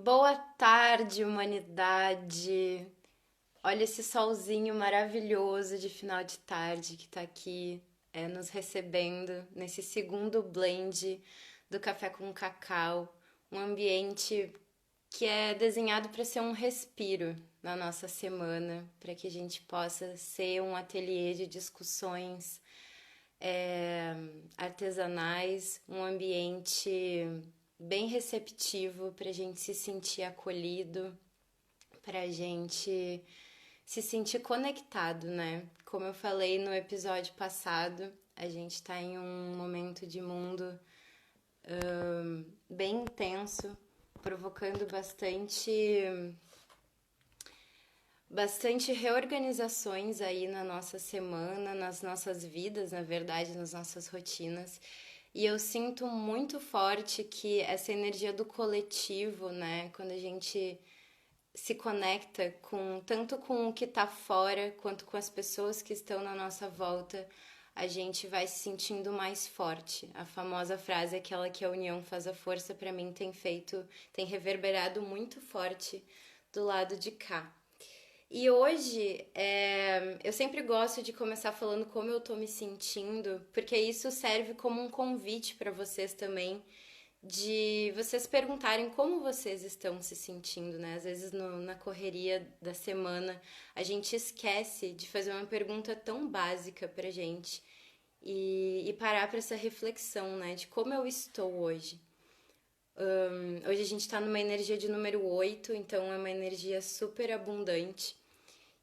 Boa tarde, humanidade. Olha esse solzinho maravilhoso de final de tarde que tá aqui nos recebendo nesse segundo blend do café com cacau, um ambiente que é desenhado para ser um respiro na nossa semana, para que a gente possa ser um ateliê de discussões é, artesanais, um ambiente bem receptivo para a gente se sentir acolhido, para a gente se sentir conectado, né? Como eu falei no episódio passado, a gente está em um momento de mundo bem intenso, provocando bastante reorganizações aí na nossa semana, nas nossas vidas, na verdade, nas nossas rotinas. E eu sinto muito forte que essa energia do coletivo, né, quando a gente se conecta com tanto com o que está fora quanto com as pessoas que estão na nossa volta, a gente vai se sentindo mais forte. A famosa frase, aquela que a união faz a força, para mim tem reverberado muito forte do lado de cá. E hoje eu sempre gosto de começar falando como eu tô me sentindo, porque isso serve como um convite para vocês também, de vocês perguntarem como vocês estão se sentindo, né? Às vezes na correria da semana a gente esquece de fazer uma pergunta tão básica pra gente e parar para essa reflexão, né? De como eu estou hoje. Hoje a gente tá numa energia de número 8, então é uma energia super abundante.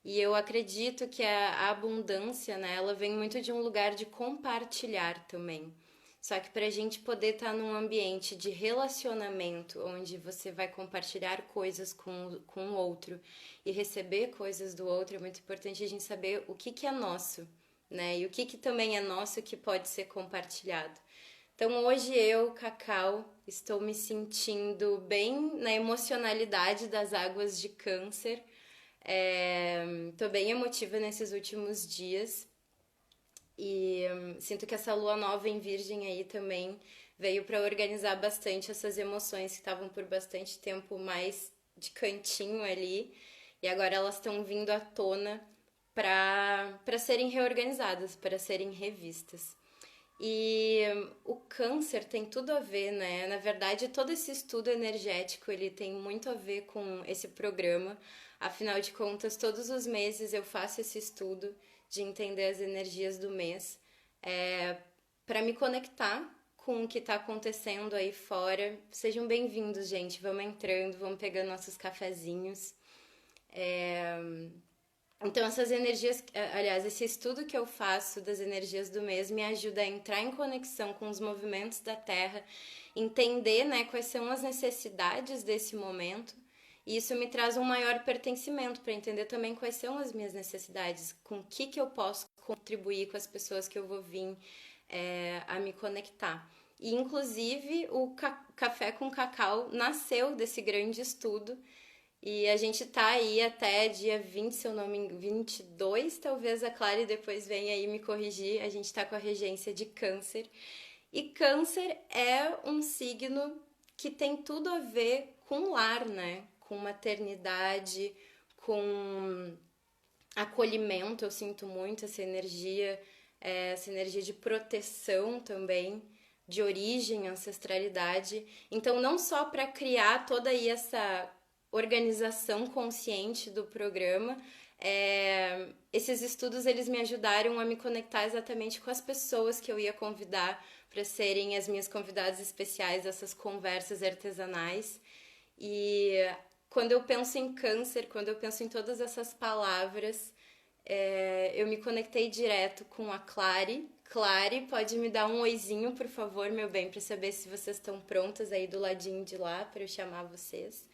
E eu acredito que a abundância, né, ela vem muito de um lugar de compartilhar também. Só que para a gente poder estar num ambiente de relacionamento, onde você vai compartilhar coisas com o outro e receber coisas do outro, é muito importante a gente saber o que é nosso, né? E o que também é nosso que pode ser compartilhado. Então hoje eu, Cacau, estou me sentindo bem na emocionalidade das águas de Câncer. Tô bem emotiva nesses últimos dias e sinto que essa lua nova em Virgem aí também veio para organizar bastante essas emoções que estavam por bastante tempo mais de cantinho ali e agora elas estão vindo à tona para serem reorganizadas, para serem revistas. E o câncer tem tudo a ver, né? Na verdade, todo esse estudo energético, ele tem muito a ver com esse programa. Afinal de contas, todos os meses eu faço esse estudo de entender as energias do mês, para me conectar com o que está acontecendo aí fora. Sejam bem-vindos, gente. Vamos entrando, vamos pegando nossos cafezinhos. Então, essas energias, aliás, esse estudo que eu faço das energias do mês me ajuda a entrar em conexão com os movimentos da Terra, entender, né, quais são as necessidades desse momento, e isso me traz um maior pertencimento para entender também quais são as minhas necessidades, com o que eu posso contribuir com as pessoas que eu vou vir a me conectar. E, inclusive, o Café com Cacau nasceu desse grande estudo e a gente tá aí até dia 20, se eu não me engano, 22, talvez a Clara depois venha aí me corrigir. A gente tá com a regência de Câncer. E Câncer é um signo que tem tudo a ver com lar, né? Com maternidade, com acolhimento. Eu sinto muito essa energia de proteção também, de origem, ancestralidade. Então, não só para criar toda aí essa organização consciente do programa, esses estudos eles me ajudaram a me conectar exatamente com as pessoas que eu ia convidar para serem as minhas convidadas especiais dessas conversas artesanais. E quando eu penso em câncer, quando eu penso em todas essas palavras, eu me conectei direto com a Clary. Clary, pode me dar um oizinho, por favor, meu bem, para saber se vocês estão prontas aí do ladinho de lá para eu chamar vocês.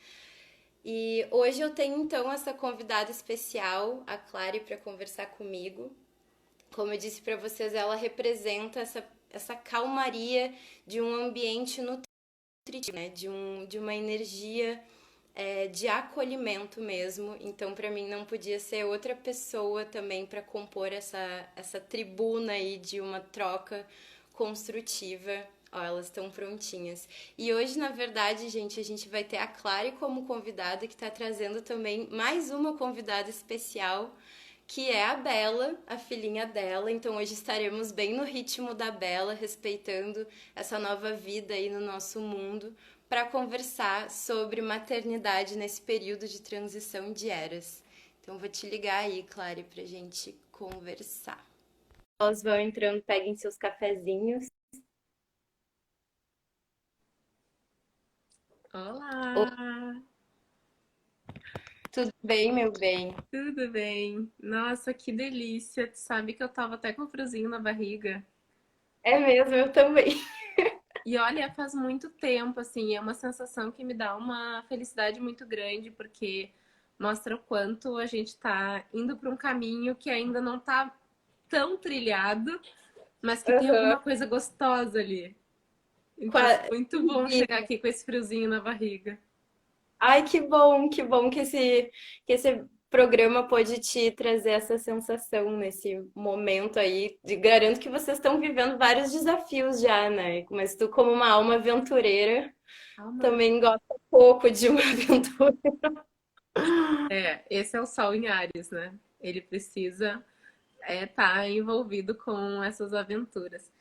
E hoje eu tenho então essa convidada especial, a Clary, para conversar comigo. Como eu disse para vocês, ela representa essa calmaria de um ambiente nutritivo, né? De uma energia de acolhimento mesmo. Então, para mim, não podia ser outra pessoa também para compor essa tribuna aí de uma troca construtiva Ó, elas estão prontinhas. E hoje, na verdade, gente, a gente vai ter a Clary como convidada, que está trazendo também mais uma convidada especial, que é a Bela, a filhinha dela. Então hoje estaremos bem no ritmo da Bela, respeitando essa nova vida aí no nosso mundo, para conversar sobre maternidade nesse período de transição de eras. Então vou te ligar aí, Clary, pra gente conversar. Elas vão entrando, peguem seus cafezinhos. Olá, Tudo bem, meu bem? tudo bem? Nossa, que delícia! Tu sabe que eu tava até com friozinho na barriga. É mesmo, eu também. E olha, faz muito tempo, assim, é uma sensação que me dá uma felicidade muito grande, porque mostra o quanto a gente tá indo para um caminho que ainda não tá tão trilhado, mas que tem Aham. alguma coisa gostosa ali. Então, Qua- muito bom chegar aqui com esse friozinho na barriga. Ai, que bom que esse programa pôde te trazer essa sensação nesse momento aí. Garanto que vocês estão vivendo vários desafios já, né? Mas tu, como uma alma aventureira, Calma. também gosta um pouco de uma aventura. É, esse é o Sol em Áries, né? Ele precisa tá envolvido com essas aventuras.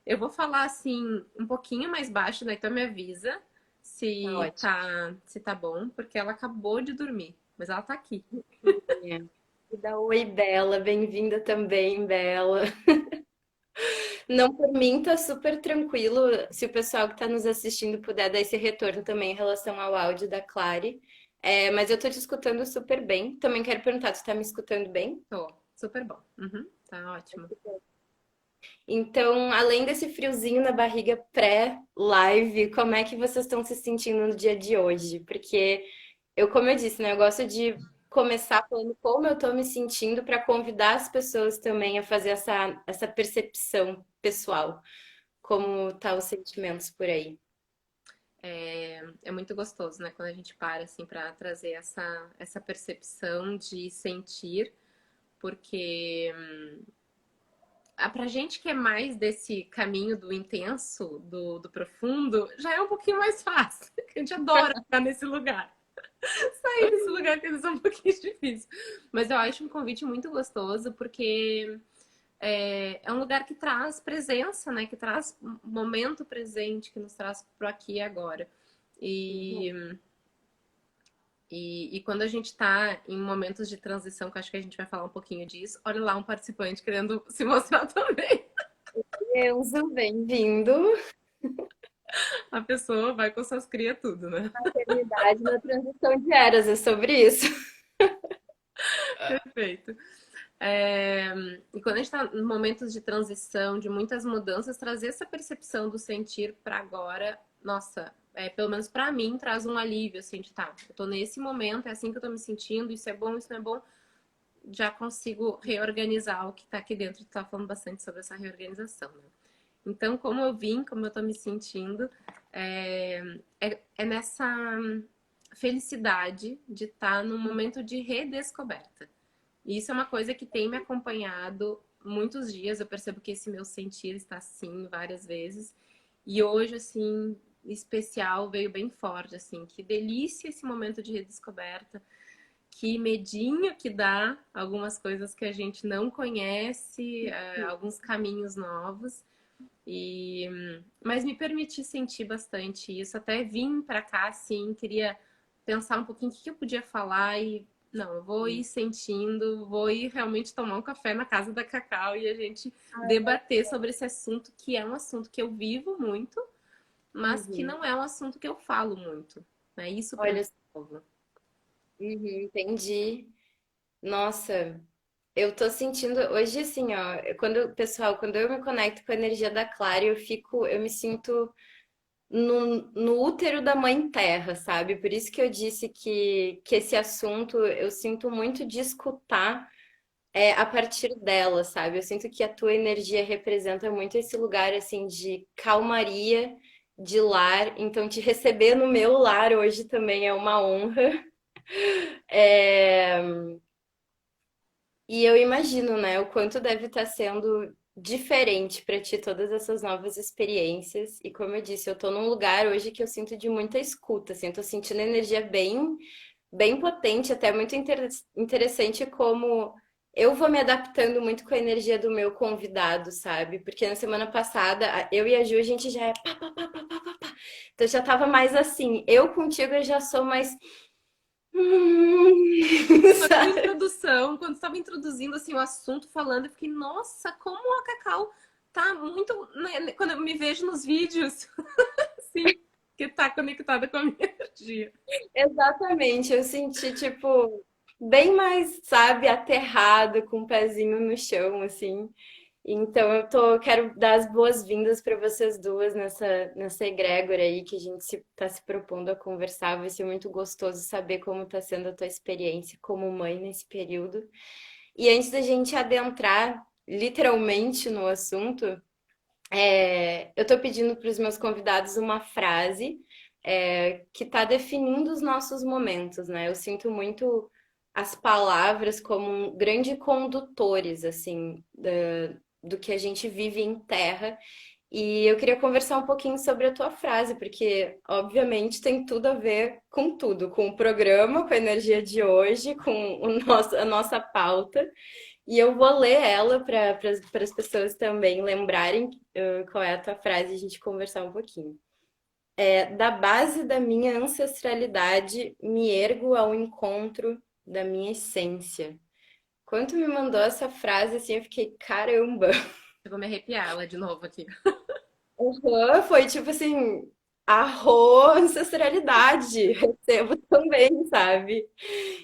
Eu vou falar assim um pouquinho mais baixo, daí tu me avisa Tá ótimo. se tá bom, porque ela acabou de dormir, mas ela tá aqui. É. E dá oi, Bela. Bem-vinda também, Bela. Não, por mim tá super tranquilo. Se o pessoal que tá nos assistindo puder dar esse retorno também em relação ao áudio da Clary. É, mas eu tô te escutando super bem. Também quero perguntar, tu tá me escutando bem? Tô, super bom. Uhum, tá ótimo. Então, além desse friozinho na barriga pré-live, como é que vocês estão se sentindo no dia de hoje? Porque eu, como eu disse, né, eu gosto de começar falando como eu tô me sentindo para convidar as pessoas também a fazer essa percepção pessoal, como tá os sentimentos por aí. É muito gostoso, né, quando a gente para assim para trazer essa percepção de sentir, porque pra gente que é mais desse caminho do intenso, do profundo, já é um pouquinho mais fácil. A gente adora ficar nesse lugar. Sair desse lugar que é um pouquinho difícil. Mas eu acho um convite muito gostoso, porque é um lugar que traz presença, né? Que traz um momento presente, que nos traz pro aqui e agora. E, e quando a gente está em momentos de transição, que eu acho que a gente vai falar um pouquinho disso, olha lá um participante querendo se mostrar também. Enzo, bem-vindo. A pessoa vai com suas cria tudo, né? Maternidade na transição de eras, é sobre isso. Perfeito. É, e quando a gente está em momentos de transição, de muitas mudanças, trazer essa percepção do sentir para agora, nossa, pelo menos para mim, traz um alívio, assim, de tá, eu tô nesse momento, é assim que eu tô me sentindo, isso é bom, isso não é bom, já consigo reorganizar o que tá aqui dentro. Tu tá falando bastante sobre essa reorganização, né? Então, como eu vim, como eu tô me sentindo, é nessa felicidade de estar num momento de redescoberta. E isso é uma coisa que tem me acompanhado muitos dias. Eu percebo que esse meu sentir está assim várias vezes. E hoje, assim, em especial, veio bem forte, assim. Que delícia esse momento de redescoberta. Que medinho que dá algumas coisas que a gente não conhece, alguns caminhos novos. E mas me permiti sentir bastante isso. Até vim para cá, assim, queria pensar um pouquinho o que eu podia falar e não, eu vou ir sentindo, vou ir realmente tomar um café na casa da Cacau e a gente debater sobre esse assunto, que é um assunto que eu vivo muito, mas que Uhum. não é um assunto que eu falo muito, né? Isso para mim Olha, é novo. uhum, entendi. Nossa, eu tô sentindo hoje assim, ó, quando eu me conecto com a energia da Clara, eu me sinto no útero da mãe terra, sabe? Por isso que eu disse que esse assunto eu sinto muito de escutar a partir dela, sabe? Eu sinto que a tua energia representa muito esse lugar assim de calmaria, de lar. Então, te receber no meu lar hoje também é uma honra. É, e eu imagino, né, o quanto deve estar sendo. diferente para ti todas essas novas experiências. E como eu disse, eu tô num lugar hoje que eu sinto de muita escuta, assim, eu tô sentindo energia bem potente, até muito interessante como eu vou me adaptando muito com a energia do meu convidado, sabe? Porque na semana passada, eu e a Ju, a gente já é pá, pá, pá, pá, pá, pá, pá. Então já tava mais assim. Eu contigo eu já sou mais. Na tua Sabe? introdução, quando estava introduzindo assim o assunto, falando, eu fiquei, nossa, como a Cacau tá muito, né, quando eu me vejo nos vídeos, assim, que tá conectada com a minha energia. Exatamente, eu senti, tipo, bem mais, sabe, aterrado, com o pezinho no chão, assim. Então quero dar as boas-vindas para vocês duas nessa egrégora aí que a gente tá se propondo a conversar. Vai ser muito gostoso saber como está sendo a tua experiência como mãe nesse período. E antes da gente adentrar literalmente no assunto, eu estou pedindo para os meus convidados uma frase que está definindo os nossos momentos, né? Eu sinto muito as palavras como grandes condutores, assim, do que a gente vive em terra. E eu queria conversar um pouquinho sobre a tua frase, porque, obviamente, tem tudo a ver com tudo, com o programa, com a energia de hoje, com a nossa pauta. E eu vou ler ela para as pessoas também lembrarem qual é a tua frase e a gente conversar um pouquinho. Da base da minha ancestralidade, me ergo ao encontro da minha essência. Quando tu me mandou essa frase, assim, eu fiquei, caramba! Eu vou me arrepiar ela de novo aqui. Uhum, foi tipo assim, arro ancestralidade, recebo também, sabe?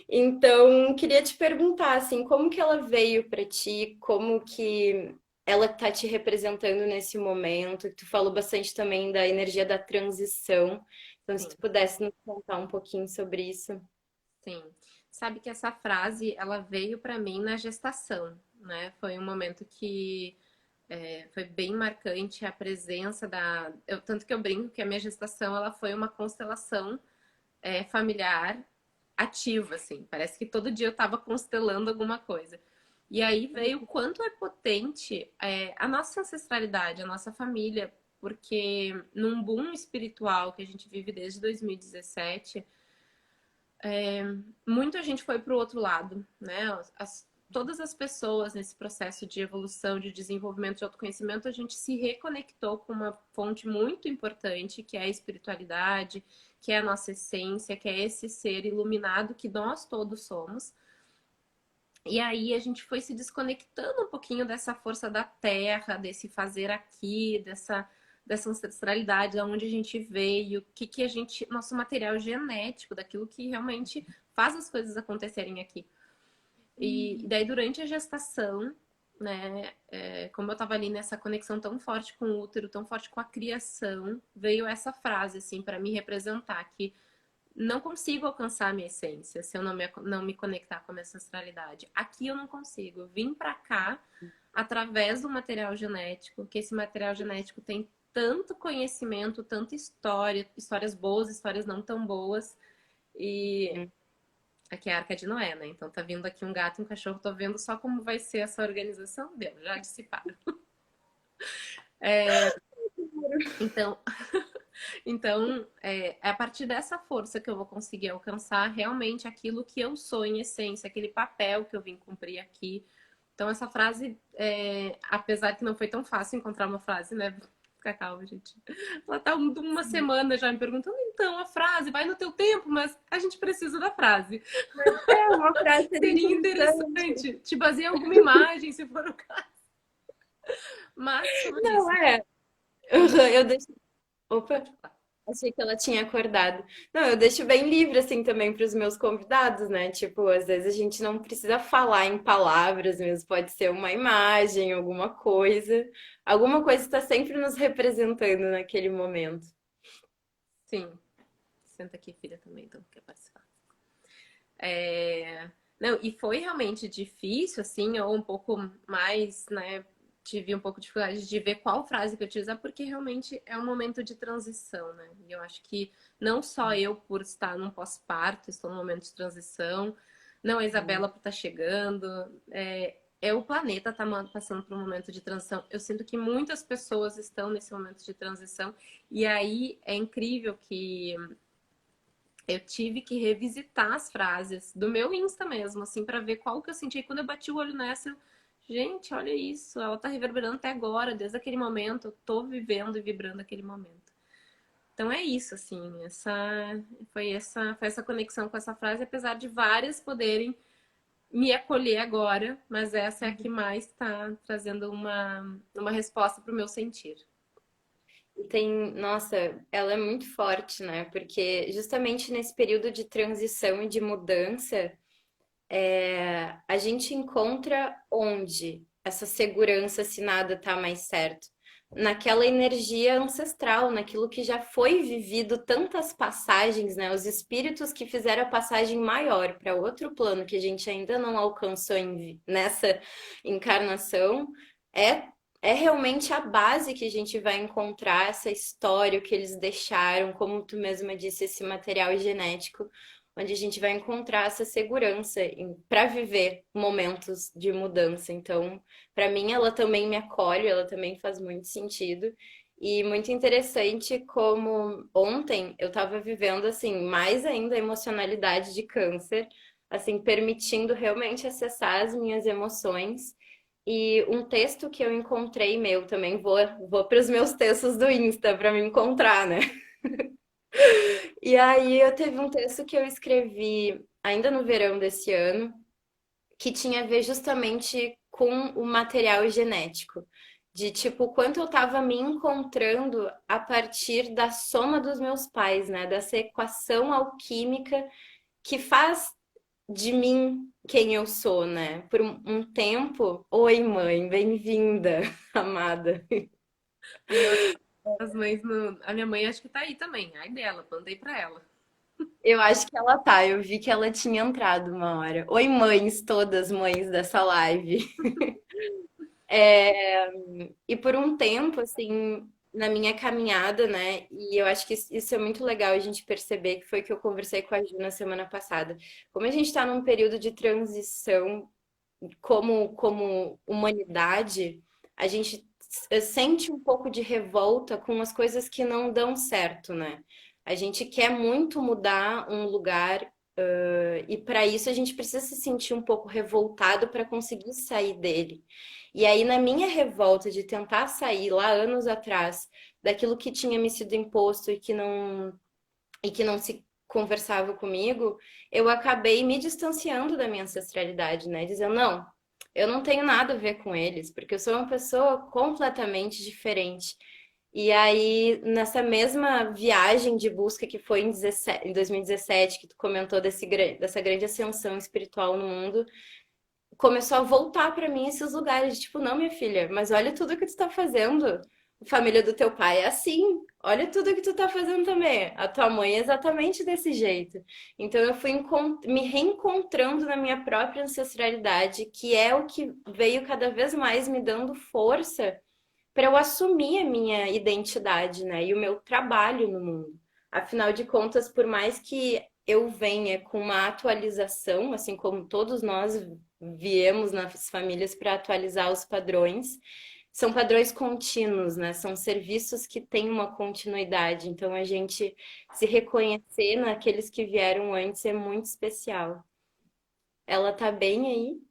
Então, queria te perguntar, assim, como que ela veio para ti, como que ela tá te representando nesse momento? Tu falou bastante também da energia da transição. Então, se Sim, tu pudesse nos contar um pouquinho sobre isso. sim. Sabe que essa frase, ela veio para mim na gestação, né? Foi um momento que foi bem marcante a presença tanto que eu brinco que a minha gestação, ela foi uma constelação familiar ativa, assim. Parece que todo dia eu estava constelando alguma coisa. E aí veio o quanto é potente a nossa ancestralidade, a nossa família, porque num boom espiritual que a gente vive desde 2017, muita gente foi para o outro lado, né? Todas as pessoas nesse processo de evolução, de desenvolvimento de autoconhecimento, a gente se reconectou com uma fonte muito importante, que é a espiritualidade, que é a nossa essência, que é esse ser iluminado que nós todos somos. E aí a gente foi se desconectando um pouquinho dessa força da terra, desse fazer aqui, dessa ancestralidade, da onde a gente veio, o que, que a gente. Nosso material genético, daquilo que realmente faz as coisas acontecerem aqui. E daí, durante a gestação, né, como eu tava ali nessa conexão tão forte com o útero, tão forte com a criação, veio essa frase, assim, para me representar, que não consigo alcançar a minha essência se eu não me conectar com a minha ancestralidade. Aqui eu não consigo. Eu vim para cá através do material genético, que esse material genético tem tanto conhecimento, tanta história, histórias boas, histórias não tão boas. E aqui é a Arca de Noé, né? Então tá vindo aqui um gato e um cachorro, tô vendo só como vai ser essa organização. Deu, já dissiparam. Então, é a partir dessa força que eu vou conseguir alcançar realmente aquilo que eu sou em essência, aquele papel que eu vim cumprir aqui. Então, essa frase, apesar que não foi tão fácil encontrar uma frase, né? Fica calma, gente. Ela tá uma semana já me perguntando, então, a frase, vai no teu tempo, mas a gente precisa da frase. É uma frase seria Seria interessante. interessante. Te basear em alguma imagem, se for o caso. Mas, como eu Não, disse, Eu deixo. Opa! Achei que ela tinha acordado. Não, eu deixo bem livre assim também para os meus convidados, né? Tipo, às vezes a gente não precisa falar em palavras mesmo, pode ser uma imagem, alguma coisa está sempre nos representando naquele momento. sim. Senta aqui, filha, também, então, quer participar. É... Não, e foi realmente difícil, assim, ou um pouco mais, né? Tive um pouco de dificuldade de ver qual frase que eu utilizar, porque realmente é um momento de transição, né? E eu acho que não só eu, por estar num pós-parto, estou num momento de transição, não a Isabela por estar chegando. o planeta tá passando por um momento de transição. Eu sinto que muitas pessoas estão nesse momento de transição. E aí é incrível que eu tive que revisitar as frases do meu Insta mesmo, assim, para ver qual que eu senti. E quando eu bati o olho nessa, gente, olha isso, ela tá reverberando até agora, desde aquele momento, eu tô vivendo e vibrando aquele momento. Então é isso, assim, essa conexão com essa frase, apesar de várias poderem me acolher agora, mas essa é a que mais está trazendo uma resposta para o meu sentir. E tem, nossa, ela é muito forte, né? Porque justamente nesse período de transição e de mudança, a gente encontra onde essa segurança se nada tá mais certo? Naquela energia ancestral, naquilo que já foi vivido tantas passagens, né? Os espíritos que fizeram a passagem maior para outro plano que a gente ainda não alcançou nessa encarnação, é, é realmente a base que a gente vai encontrar essa história, o que eles deixaram, como tu mesma disse, esse material genético onde a gente vai encontrar essa segurança para viver momentos de mudança. Então, para mim, ela também me acolhe, ela também faz muito sentido. E muito interessante como ontem eu estava vivendo assim mais ainda a emocionalidade de câncer, assim permitindo realmente acessar as minhas emoções. E um texto que eu encontrei meu também vou para os meus textos do Insta para me encontrar, né? E aí eu teve um texto que eu escrevi ainda no verão desse ano, que tinha a ver justamente com o material genético. De tipo, o quanto eu estava me encontrando a partir da soma dos meus pais, né? Dessa equação alquímica que faz de mim quem eu sou, né? Por um tempo. Oi, mãe, bem-vinda, amada. Meu, as mães no... A minha mãe acho que tá aí também. Ai dela, mandei pra ela. Eu acho que ela tá, eu vi que ela tinha entrado uma hora. Oi, mães, todas mães dessa live. É, e por um tempo, assim, na minha caminhada, né? E eu acho que isso é muito legal a gente perceber, que foi que eu conversei com a Ju na semana passada. Como a gente está num período de transição como humanidade, a gente sente um pouco de revolta com as coisas que não dão certo, né? A gente quer muito mudar um lugar, e para isso a gente precisa se sentir um pouco revoltado para conseguir sair dele. E aí, na minha revolta de tentar sair lá anos atrás daquilo que tinha me sido imposto e que não se conversava comigo, eu acabei me distanciando da minha ancestralidade, né? Dizendo, não, eu não tenho nada a ver com eles, porque eu sou uma pessoa completamente diferente. E aí, nessa mesma viagem de busca que foi em 2017, que tu comentou dessa grande ascensão espiritual no mundo, começou a voltar para mim esses lugares, tipo, não, minha filha, mas olha tudo que tu tá fazendo. A família do teu pai é assim. Olha tudo que tu tá fazendo também. A tua mãe é exatamente desse jeito. Então eu fui me reencontrando na minha própria ancestralidade, que é o que veio cada vez mais me dando força para eu assumir a minha identidade, né? E o meu trabalho no mundo. Afinal de contas, por mais que eu venha com uma atualização, assim como todos nós viemos nas famílias para atualizar os padrões, são padrões contínuos, né? São serviços que têm uma continuidade. Então, a gente se reconhecer naqueles que vieram antes é muito especial. Ela tá bem aí?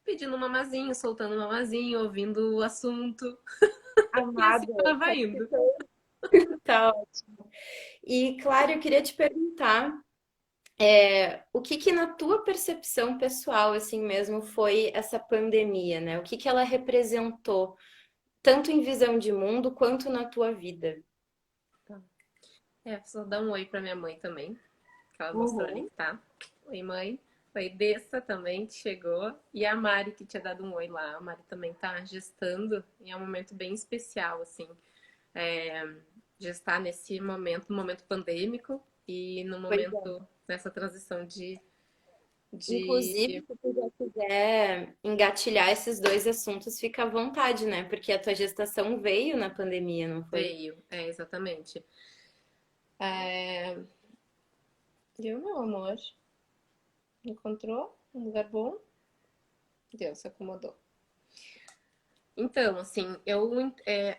Pedindo um mamazinho, soltando um mamazinho, ouvindo o assunto. E assim Amada, ela vai indo. participou. Tá ótimo. E, claro, eu queria te perguntar, o que que na tua percepção pessoal, assim mesmo, foi essa pandemia, né? O que que ela representou, tanto em visão de mundo quanto na tua vida? Tá. Só dá um oi pra minha mãe também, que ela mostrou ali Uhum. que tá. Oi, mãe. Oi, Dessa também, que chegou. E a Mari, que tinha dado um oi lá. A Mari também tá gestando. E é um momento bem especial, assim. É, gestar nesse momento, no momento pandêmico e no Pois é. momento, nessa transição Inclusive, de se tu já quiser engatilhar esses dois assuntos, fica à vontade, né? Porque a tua gestação veio na pandemia, não foi? veio. Exatamente. É, viu, meu amor? Encontrou um lugar bom? Deus se acomodou. Então, assim,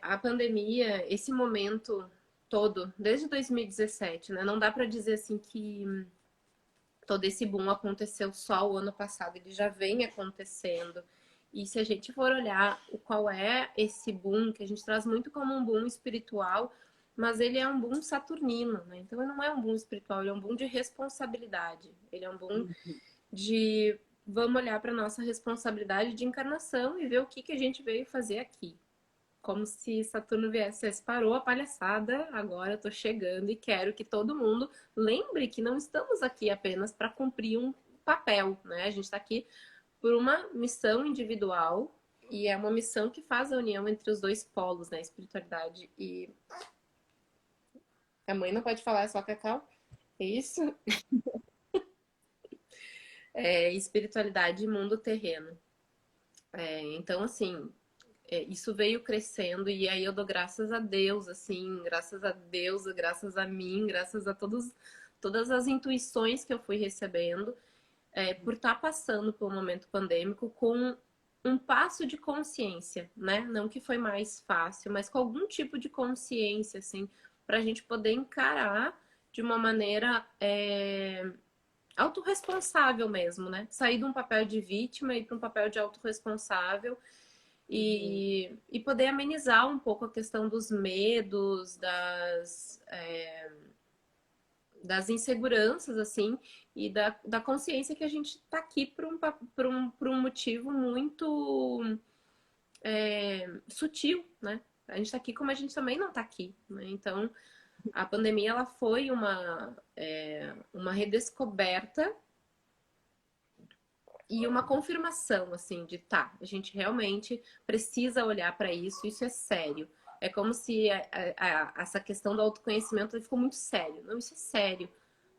a pandemia, esse momento todo, desde 2017, né? Não dá para dizer assim que todo esse boom aconteceu só o ano passado, ele já vem acontecendo. E se a gente for olhar qual é esse boom, que a gente traz muito como um boom espiritual, mas ele é um boom saturnino, né? Então ele não é um boom espiritual, ele é um boom de responsabilidade. Ele é um boom de vamos olhar para nossa responsabilidade de encarnação e ver o que a gente veio fazer aqui. Como se Saturno viesse, parou a palhaçada, agora eu tô chegando e quero que todo mundo lembre que não estamos aqui apenas para cumprir um papel, né? A gente está aqui por uma missão individual e é uma missão que faz a união entre os dois polos, né? Espiritualidade e... A mãe não pode falar, é só Cacau? É isso? É espiritualidade e mundo terreno. Então, assim, isso veio crescendo e aí eu dou graças a Deus, assim, graças a Deus, graças a mim, graças a todas as intuições que eu fui recebendo, por estar passando por um momento pandêmico com um passo de consciência, né? Não que foi mais fácil, mas com algum tipo de consciência, assim, para a gente poder encarar de uma maneira autorresponsável mesmo, né? Sair de um papel de vítima e para um papel de autorresponsável e poder amenizar um pouco a questão dos medos, das inseguranças, assim, e da consciência que a gente está aqui por um motivo muito sutil, né? A gente está aqui como a gente também não está aqui, né? Então, a pandemia ela foi uma redescoberta e uma confirmação, assim, de tá, a gente realmente precisa olhar para isso é sério. É como se essa questão do autoconhecimento ficou muito sério. Não, isso é sério.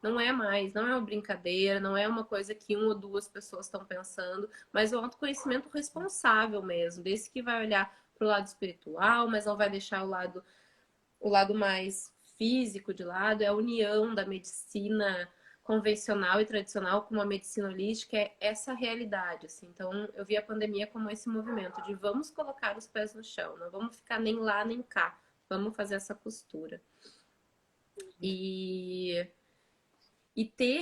Não é mais, não é uma brincadeira, não é uma coisa que uma ou duas pessoas estão pensando, mas é um autoconhecimento responsável mesmo, desse que vai olhar para o lado espiritual, mas não vai deixar o lado mais físico de lado, é a união da medicina convencional e tradicional com a medicina holística, é essa realidade, assim. Então, eu vi a pandemia como esse movimento de vamos colocar os pés no chão, não vamos ficar nem lá nem cá, vamos fazer essa costura.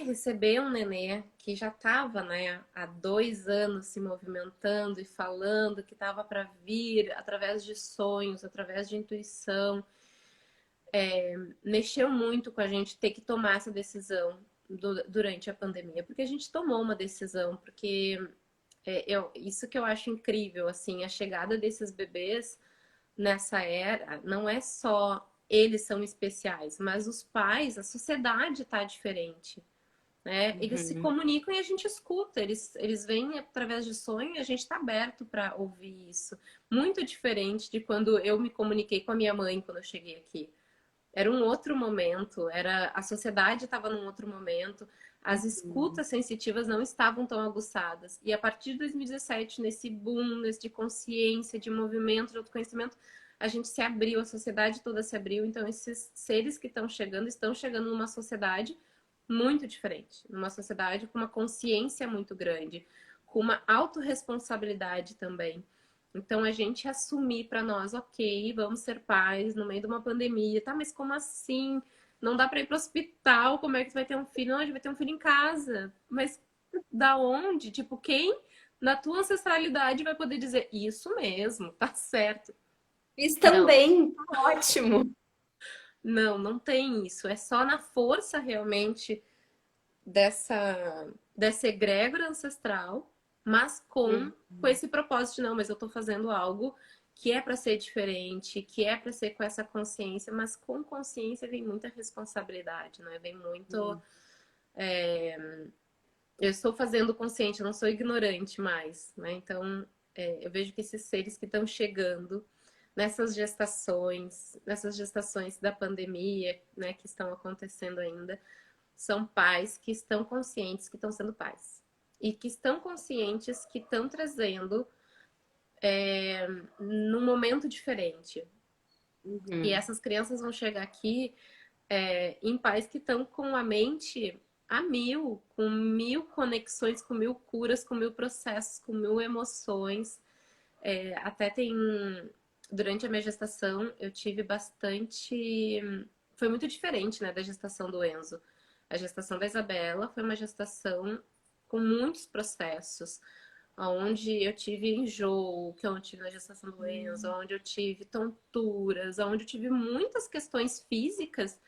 Receber um nenê que já estava, né, há 2 anos se movimentando e falando que estava para vir através de sonhos, através de intuição, mexeu muito com a gente ter que tomar essa decisão durante a pandemia, porque a gente tomou uma decisão, porque isso que eu acho incrível, assim, a chegada desses bebês nessa era, não é só eles são especiais, mas os pais, a sociedade está diferente. Né? Eles se comunicam e a gente escuta, eles vêm através de sonho e a gente está aberto para ouvir isso. Muito diferente de quando eu me comuniquei com a minha mãe quando eu cheguei aqui. Era um outro momento, a sociedade estava num outro momento, as escutas sensitivas não estavam tão aguçadas. E a partir de 2017, nesse boom, nesse de consciência, de movimento, de autoconhecimento, a gente se abriu, a sociedade toda se abriu. Então, esses seres que estão chegando numa sociedade muito diferente, numa sociedade com uma consciência muito grande, com uma autorresponsabilidade também. Então, a gente assumir para nós, ok, vamos ser pais no meio de uma pandemia, tá? Mas como assim? Não dá para ir para o hospital, como é que você vai ter um filho? Não, a gente vai ter um filho em casa. Mas da onde? Tipo, quem na tua ancestralidade vai poder dizer isso mesmo, tá certo? Fiz Não, também, tá ótimo. não tem isso. É só na força realmente dessa egrégora ancestral, mas com esse propósito de não, mas eu tô fazendo algo que é para ser diferente, que é para ser com essa consciência, mas com consciência vem muita responsabilidade, né? Vem muito. Eu estou fazendo consciente, eu não sou ignorante mais, né? Então, eu vejo que esses seres que estão chegando nessas gestações da pandemia, né, que estão acontecendo ainda, são pais que estão conscientes que estão sendo pais. E que estão conscientes que estão trazendo num momento diferente. E essas crianças vão chegar aqui em pais que estão com a mente a mil, com 1000 conexões, com 1000 curas, com 1000 processos, com 1000 emoções. Até tem. Durante a minha gestação, eu tive bastante. Foi muito diferente, né, da gestação do Enzo. A gestação da Isabela foi uma gestação com muitos processos, onde eu tive enjoo, que eu não tive na gestação do Enzo, onde eu tive tonturas, onde eu tive muitas questões físicas.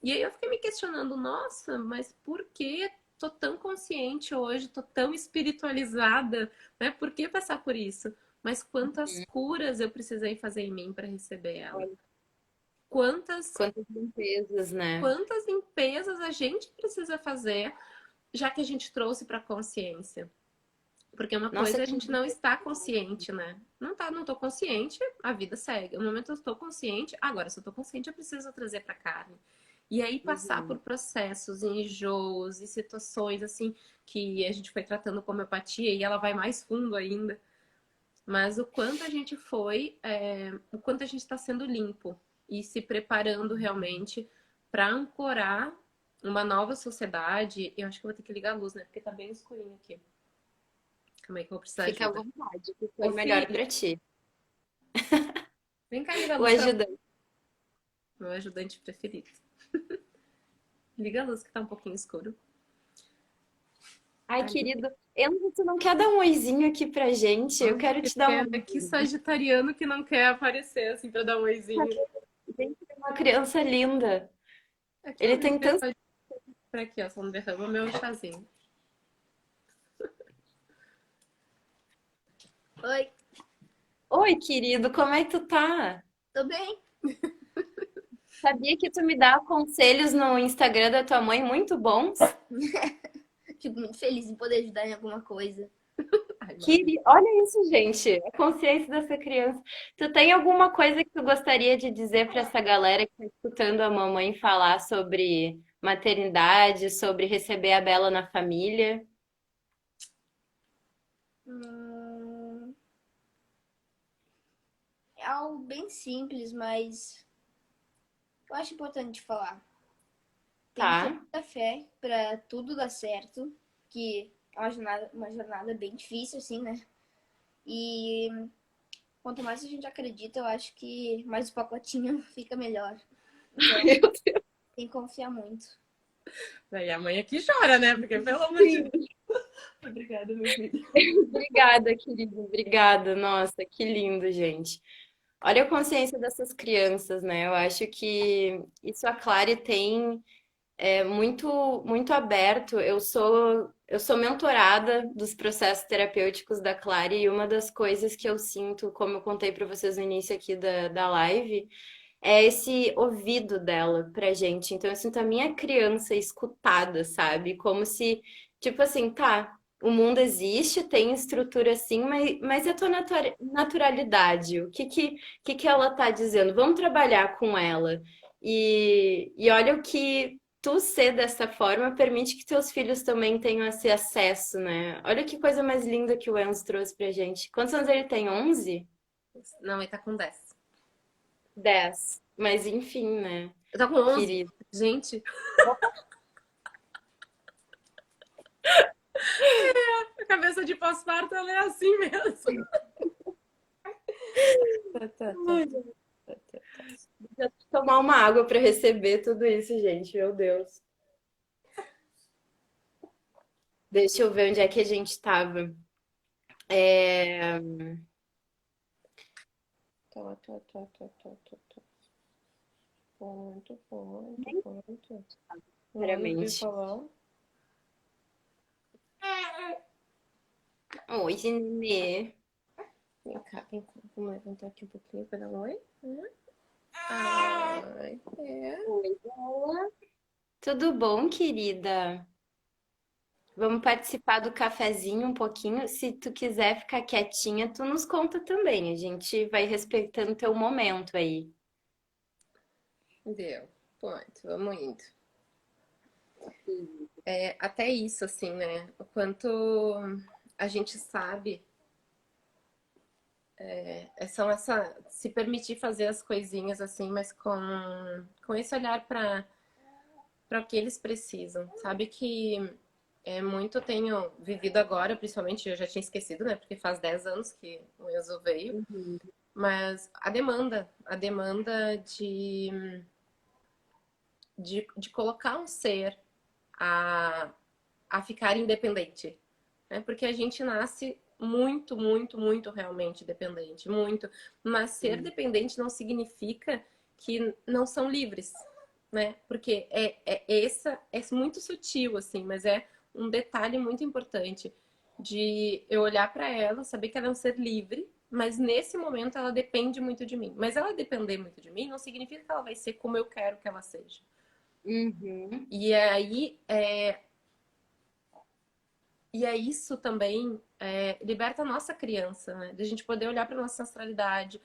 E aí eu fiquei me questionando, nossa, mas por que tô tão consciente hoje, tô tão espiritualizada, né? Por que passar por isso? Mas quantas curas eu precisei fazer em mim para receber ela? Olha, Quantas quantas limpezas, né? quantas limpezas a gente precisa fazer, já que a gente trouxe para consciência? Porque uma Nossa, coisa é a que gente não estar consciente, né? Não tô consciente, a vida segue. No momento eu estou consciente, agora se eu tô consciente, eu preciso trazer para carne. E aí passar por uhum. processos, enjoos e situações assim que a gente foi tratando com homeopatia e ela vai mais fundo ainda. Mas o quanto a gente o quanto a gente está sendo limpo e se preparando realmente para ancorar uma nova sociedade. Eu acho que eu vou ter que ligar a luz, né? Porque tá bem escurinho aqui. Calma aí que eu vou precisar de Fica à ajuda. vontade, o que Ô, for melhor Fi, para ti. vem cá ligar a O luz pra ajudante. meu ajudante preferido. Liga a luz que tá um pouquinho escuro. Ai, Ali. querido, Enzo, tu não quer dar um oizinho aqui pra gente? Eu Ai, quero que te dar um pena. Que oizinho. sagitariano que não quer aparecer assim pra dar um oizinho. Gente, é uma criança linda. Aqui, ó, Ele vem tem ver tanto. só pra aqui, ó. Só não derrama meu chazinho. Oi, Oi, querido, como é que tu tá? tô bem. Sabia que tu me dá conselhos no Instagram da tua mãe muito bons? Fico muito feliz em poder ajudar em alguma coisa. Ai, mami. Olha isso, gente, a consciência dessa criança. Tu tem alguma coisa que tu gostaria de dizer para essa galera que está escutando a mamãe falar sobre maternidade, sobre receber a Bela na família? Hum, É algo bem simples, mas eu acho importante falar. Tem que ter Tá? muita fé para tudo dar certo, que é uma jornada bem difícil, assim, né? E quanto mais a gente acredita, eu acho que mais o pacotinho fica melhor. Então, tem que confiar muito. Daí a mãe aqui chora, né? Porque, pelo amor de Deus. Obrigada, meu filho. Obrigada, querido. Obrigada. Nossa, que lindo, gente. Olha a consciência dessas crianças, né? Eu acho que isso a Clary tem muito aberto. Eu sou mentorada dos processos terapêuticos da Clary e uma das coisas que eu sinto, como eu contei para vocês no início aqui da live, é esse ouvido dela pra gente. Então eu sinto a minha criança escutada, sabe? Como se, tipo assim, tá, o mundo existe, tem estrutura assim, mas é a tua naturalidade. O que que ela tá dizendo? Vamos trabalhar com ela. E olha o que tu ser dessa forma permite que teus filhos também tenham esse acesso, né? Olha que coisa mais linda que o Enzo trouxe pra gente. Quantos anos ele tem? 11? Não, ele tá com 10. 10. Mas enfim, né? Eu tô com 11. Querido. Gente, a cabeça de pós-parto, ela é assim mesmo. Tá, tá, tá, Ai, tá, tá. já tomar uma água para receber tudo isso, gente. Meu Deus. Deixa eu ver onde é que a gente estava. É... Tá, tá, tá, tá, tá, tá, tá. Ponto, ponto, Nem ponto. Oi, ouvi sinceramente. falar. Oi, Nenê. Vem cá, vamos levantar aqui um pouquinho para dar um oi. Ai, é. Oi, Bela. Tudo bom, querida? Vamos participar do cafezinho um pouquinho. Se tu quiser ficar quietinha, tu nos conta também. A gente vai respeitando teu momento aí. Deu. Pronto, vamos indo. Até isso, assim, né? O quanto a gente sabe são se permitir fazer as coisinhas assim, mas com esse olhar para o que eles precisam. Sabe que muito tenho vivido agora, principalmente, eu já tinha esquecido, né? Porque faz 10 anos que o Enzo veio. Uhum. Mas a demanda de colocar um ser a, a ficar independente, né? Porque a gente nasce muito, muito, muito realmente dependente, muito. Mas ser Sim. dependente não significa que não são livres, né? Porque é muito sutil, assim, mas é um detalhe muito importante de eu olhar para ela, saber que ela é um ser livre, mas nesse momento ela depende muito de mim. Mas ela depender muito de mim não significa que ela vai ser como eu quero que ela seja. Uhum. E aí isso também liberta a nossa criança, né? De a gente poder olhar para nossa ancestralidade,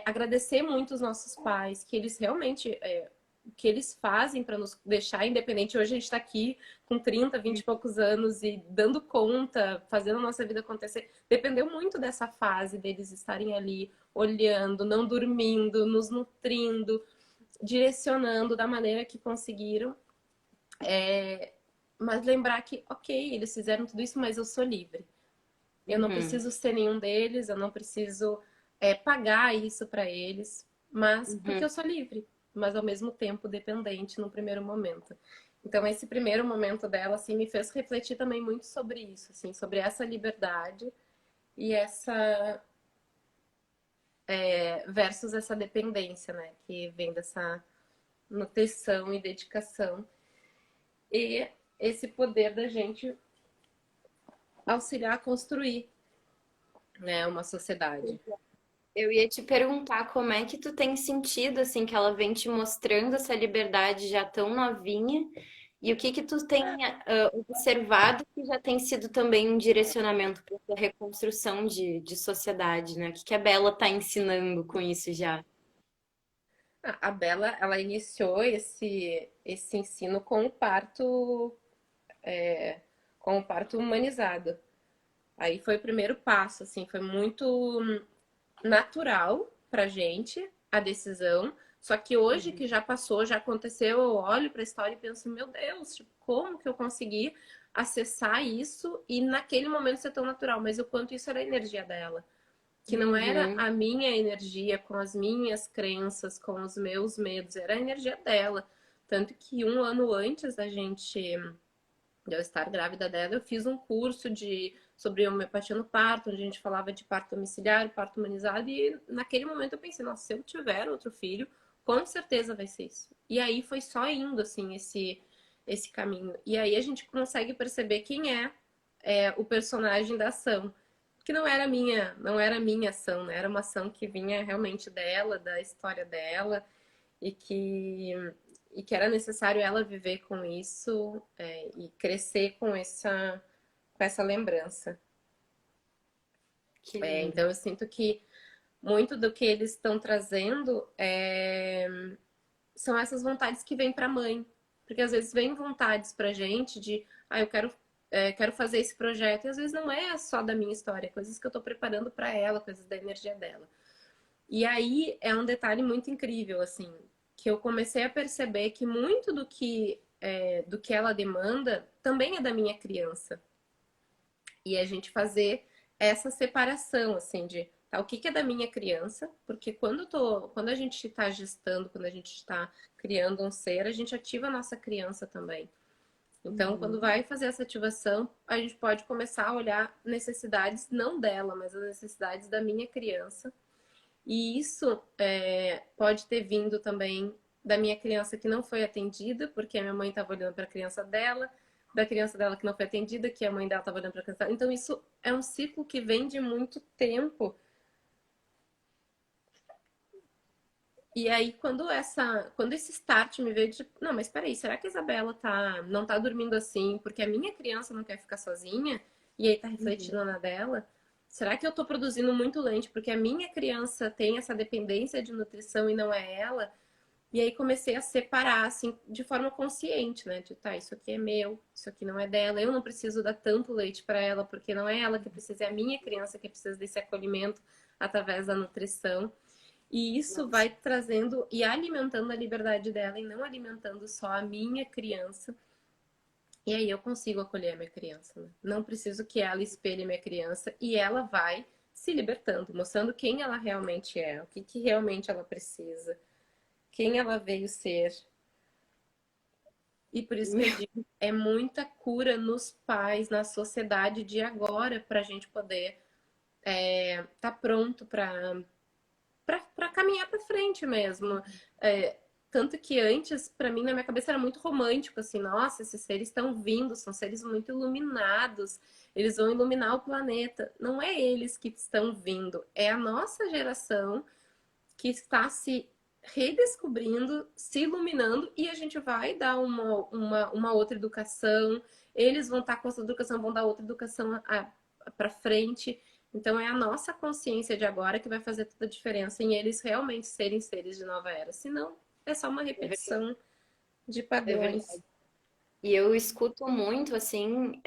agradecer muito os nossos pais, que eles realmente, o que eles fazem para nos deixar independente. Hoje a gente está aqui com 30, 20 e poucos anos e dando conta, fazendo a nossa vida acontecer. Dependeu muito dessa fase deles estarem ali, olhando, não dormindo, nos nutrindo, direcionando da maneira que conseguiram. Mas lembrar que, ok, eles fizeram tudo isso, mas eu sou livre. Eu não Uhum. preciso ser nenhum deles, eu não preciso pagar isso para eles, mas porque Uhum. eu sou livre, mas ao mesmo tempo dependente no primeiro momento. Então esse primeiro momento dela assim me fez refletir também muito sobre isso, assim, sobre essa liberdade e essa versus essa dependência, né, que vem dessa nutrição e dedicação e esse poder da gente auxiliar a construir, né, uma sociedade. Eu ia te perguntar como é que tu tem sentido, assim, que ela vem te mostrando essa liberdade já tão novinha, e o que que tu tem observado que já tem sido também um direcionamento para essa reconstrução de sociedade, né? O que que a Bela tá ensinando com isso já? A Bela, ela iniciou esse ensino com o parto humanizado. Aí foi o primeiro passo, assim, foi muito natural pra gente a decisão. Só que hoje Uhum. que já passou, já aconteceu, eu olho pra história e penso, meu Deus, tipo, como que eu consegui acessar isso e naquele momento ser tão natural? Mas o quanto isso era a energia dela. Que não era Uhum. a minha energia com as minhas crenças, com os meus medos, era a energia dela. Tanto que um ano antes de eu estar grávida dela, eu fiz um curso sobre homeopatia no parto, onde a gente falava de parto domiciliar, parto humanizado, e naquele momento eu pensei, nossa, se eu tiver outro filho, com certeza vai ser isso. E aí foi só indo, assim, esse caminho. E aí a gente consegue perceber quem é o personagem da ação. Que não era minha ação, né? Era uma ação que vinha realmente dela, da história dela, e que era necessário ela viver com isso e crescer com essa lembrança. Que lindo. Então eu sinto que muito do que eles estão trazendo são essas vontades que vêm para a mãe. Porque às vezes vem vontades pra gente de, eu quero fazer esse projeto, e às vezes não é só da minha história, é coisas que eu estou preparando para ela, coisas da energia dela. E aí é um detalhe muito incrível, assim, que eu comecei a perceber que muito do que ela demanda também é da minha criança. E a gente fazer essa separação, assim, de tá, o que, que é da minha criança, porque quando a gente está gestando, quando a gente está criando um ser, a gente ativa a nossa criança também. Então, quando Uhum. vai fazer essa ativação, a gente pode começar a olhar necessidades não dela, mas as necessidades da minha criança. E isso pode ter vindo também da minha criança que não foi atendida, porque a minha mãe estava olhando para a criança dela, da criança dela que não foi atendida, que a mãe dela estava olhando para a criança dela. Então, isso é um ciclo que vem de muito tempo. E aí, quando esse start me veio de, não, mas peraí, será que a Isabela não tá dormindo assim porque a minha criança não quer ficar sozinha? E aí tá Uhum. refletindo na dela? Será que eu tô produzindo muito leite porque a minha criança tem essa dependência de nutrição e não é ela? E aí comecei a separar, assim, de forma consciente, né? De, tá, isso aqui é meu, isso aqui não é dela. Eu não preciso dar tanto leite para ela, porque não é ela que precisa, é a minha criança que precisa desse acolhimento através da nutrição. E isso vai trazendo e alimentando a liberdade dela e não alimentando só a minha criança. E aí eu consigo acolher a minha criança, né? Não preciso que ela espelhe a minha criança e ela vai se libertando, mostrando quem ela realmente é, o que, que realmente ela precisa, quem ela veio ser. E por isso que eu digo, é muita cura nos pais, na sociedade de agora, para a gente poder tá pronto para caminhar para frente mesmo. Tanto que antes, para mim, na minha cabeça era muito romântico, assim, nossa, esses seres estão vindo, são seres muito iluminados, eles vão iluminar o planeta. Não é eles que estão vindo, é a nossa geração que está se redescobrindo, se iluminando, e a gente vai dar uma outra educação, eles vão estar com essa educação, vão dar outra educação para frente. Então é a nossa consciência de agora que vai fazer toda a diferença em eles realmente serem seres de nova era. Senão é só uma repetição de É verdade. padrões. E eu escuto muito, assim,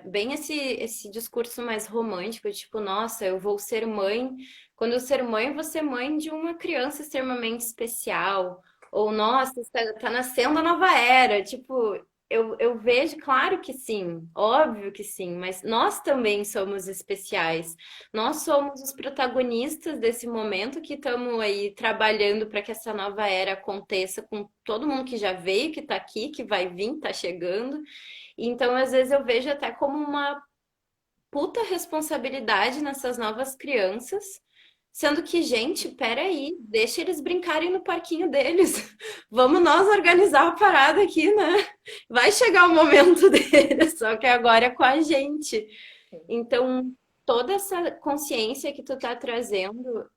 bem esse discurso mais romântico, tipo, nossa, eu vou ser mãe. Quando eu ser mãe, eu vou ser mãe de uma criança extremamente especial. Ou, nossa, tá nascendo a nova era. Tipo, eu vejo, claro que sim, óbvio que sim, mas nós também somos especiais. Nós somos os protagonistas desse momento que estamos aí trabalhando para que essa nova era aconteça com todo mundo que já veio, que está aqui, que vai vir, está chegando. Então, às vezes, eu vejo até como uma puta responsabilidade nessas novas crianças. Sendo que, gente, peraí, deixa eles brincarem no parquinho deles. Vamos nós organizar a parada aqui, né? Vai chegar o momento deles, só que agora é com a gente. Então, toda essa consciência que tu tá trazendo,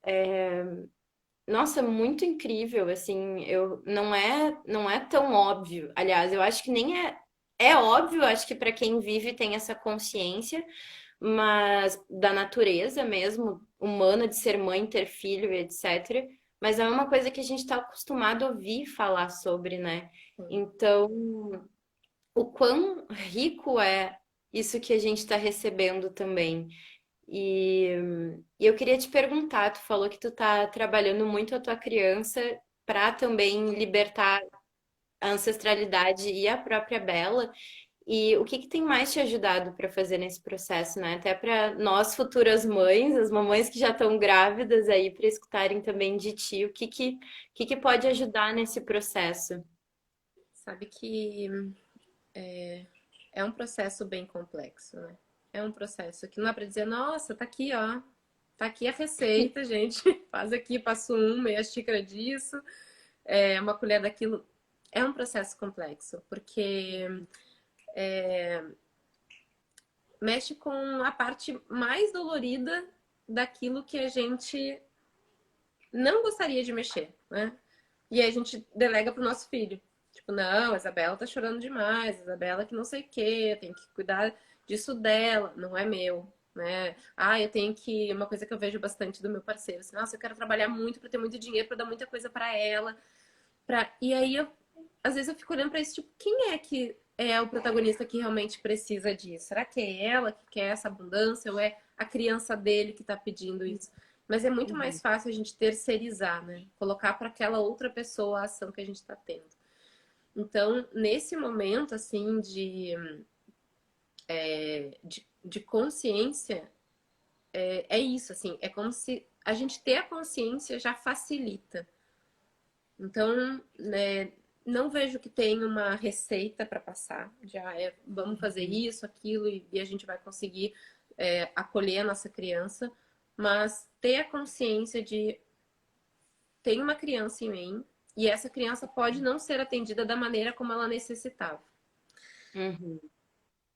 nossa, muito incrível, assim, não é tão óbvio. Aliás, eu acho que nem é óbvio, acho que para quem vive tem essa consciência, mas da natureza mesmo, humana, de ser mãe, ter filho, etc. Mas é uma coisa que a gente está acostumado a ouvir falar sobre, né? Então, o quão rico é isso que a gente está recebendo também. E, e eu queria te perguntar, tu falou que tu tá trabalhando muito a tua criança para também libertar a ancestralidade e a própria Bela. E o que que tem mais te ajudado para fazer nesse processo, né? Até para nós futuras mães, as mamães que já estão grávidas aí, para escutarem também de ti, o que que pode ajudar nesse processo? Sabe que é um processo bem complexo, né? É um processo que não dá para dizer, nossa, tá aqui, ó. Tá aqui a receita, gente. Faz aqui, passo meia xícara disso, uma colher daquilo. É um processo complexo, porque mexe com a parte mais dolorida daquilo que a gente não gostaria de mexer, né? E aí a gente delega pro nosso filho. Tipo, não, a Isabela tá chorando demais, a Isabela que não sei o quê, tem que cuidar disso dela, não é meu, né? Ah, eu tenho que. Uma coisa que eu vejo bastante do meu parceiro, assim, nossa, eu quero trabalhar muito para ter muito dinheiro, para dar muita coisa para ela. E aí, às vezes, eu fico olhando pra isso, tipo, quem é que é o protagonista que realmente precisa disso? Será que é ela que quer essa abundância ou é a criança dele que tá pedindo isso? Mas é muito mais fácil a gente terceirizar, né? Colocar para aquela outra pessoa a ação que a gente está tendo. Então, nesse momento, assim, de consciência, é isso, assim, é como se a gente ter a consciência já facilita. Então, né, não vejo que tem uma receita para passar, já vamos fazer isso, aquilo, e a gente vai conseguir acolher a nossa criança, mas ter a consciência de tem uma criança em mim e essa criança pode não ser atendida da maneira como ela necessitava. Uhum.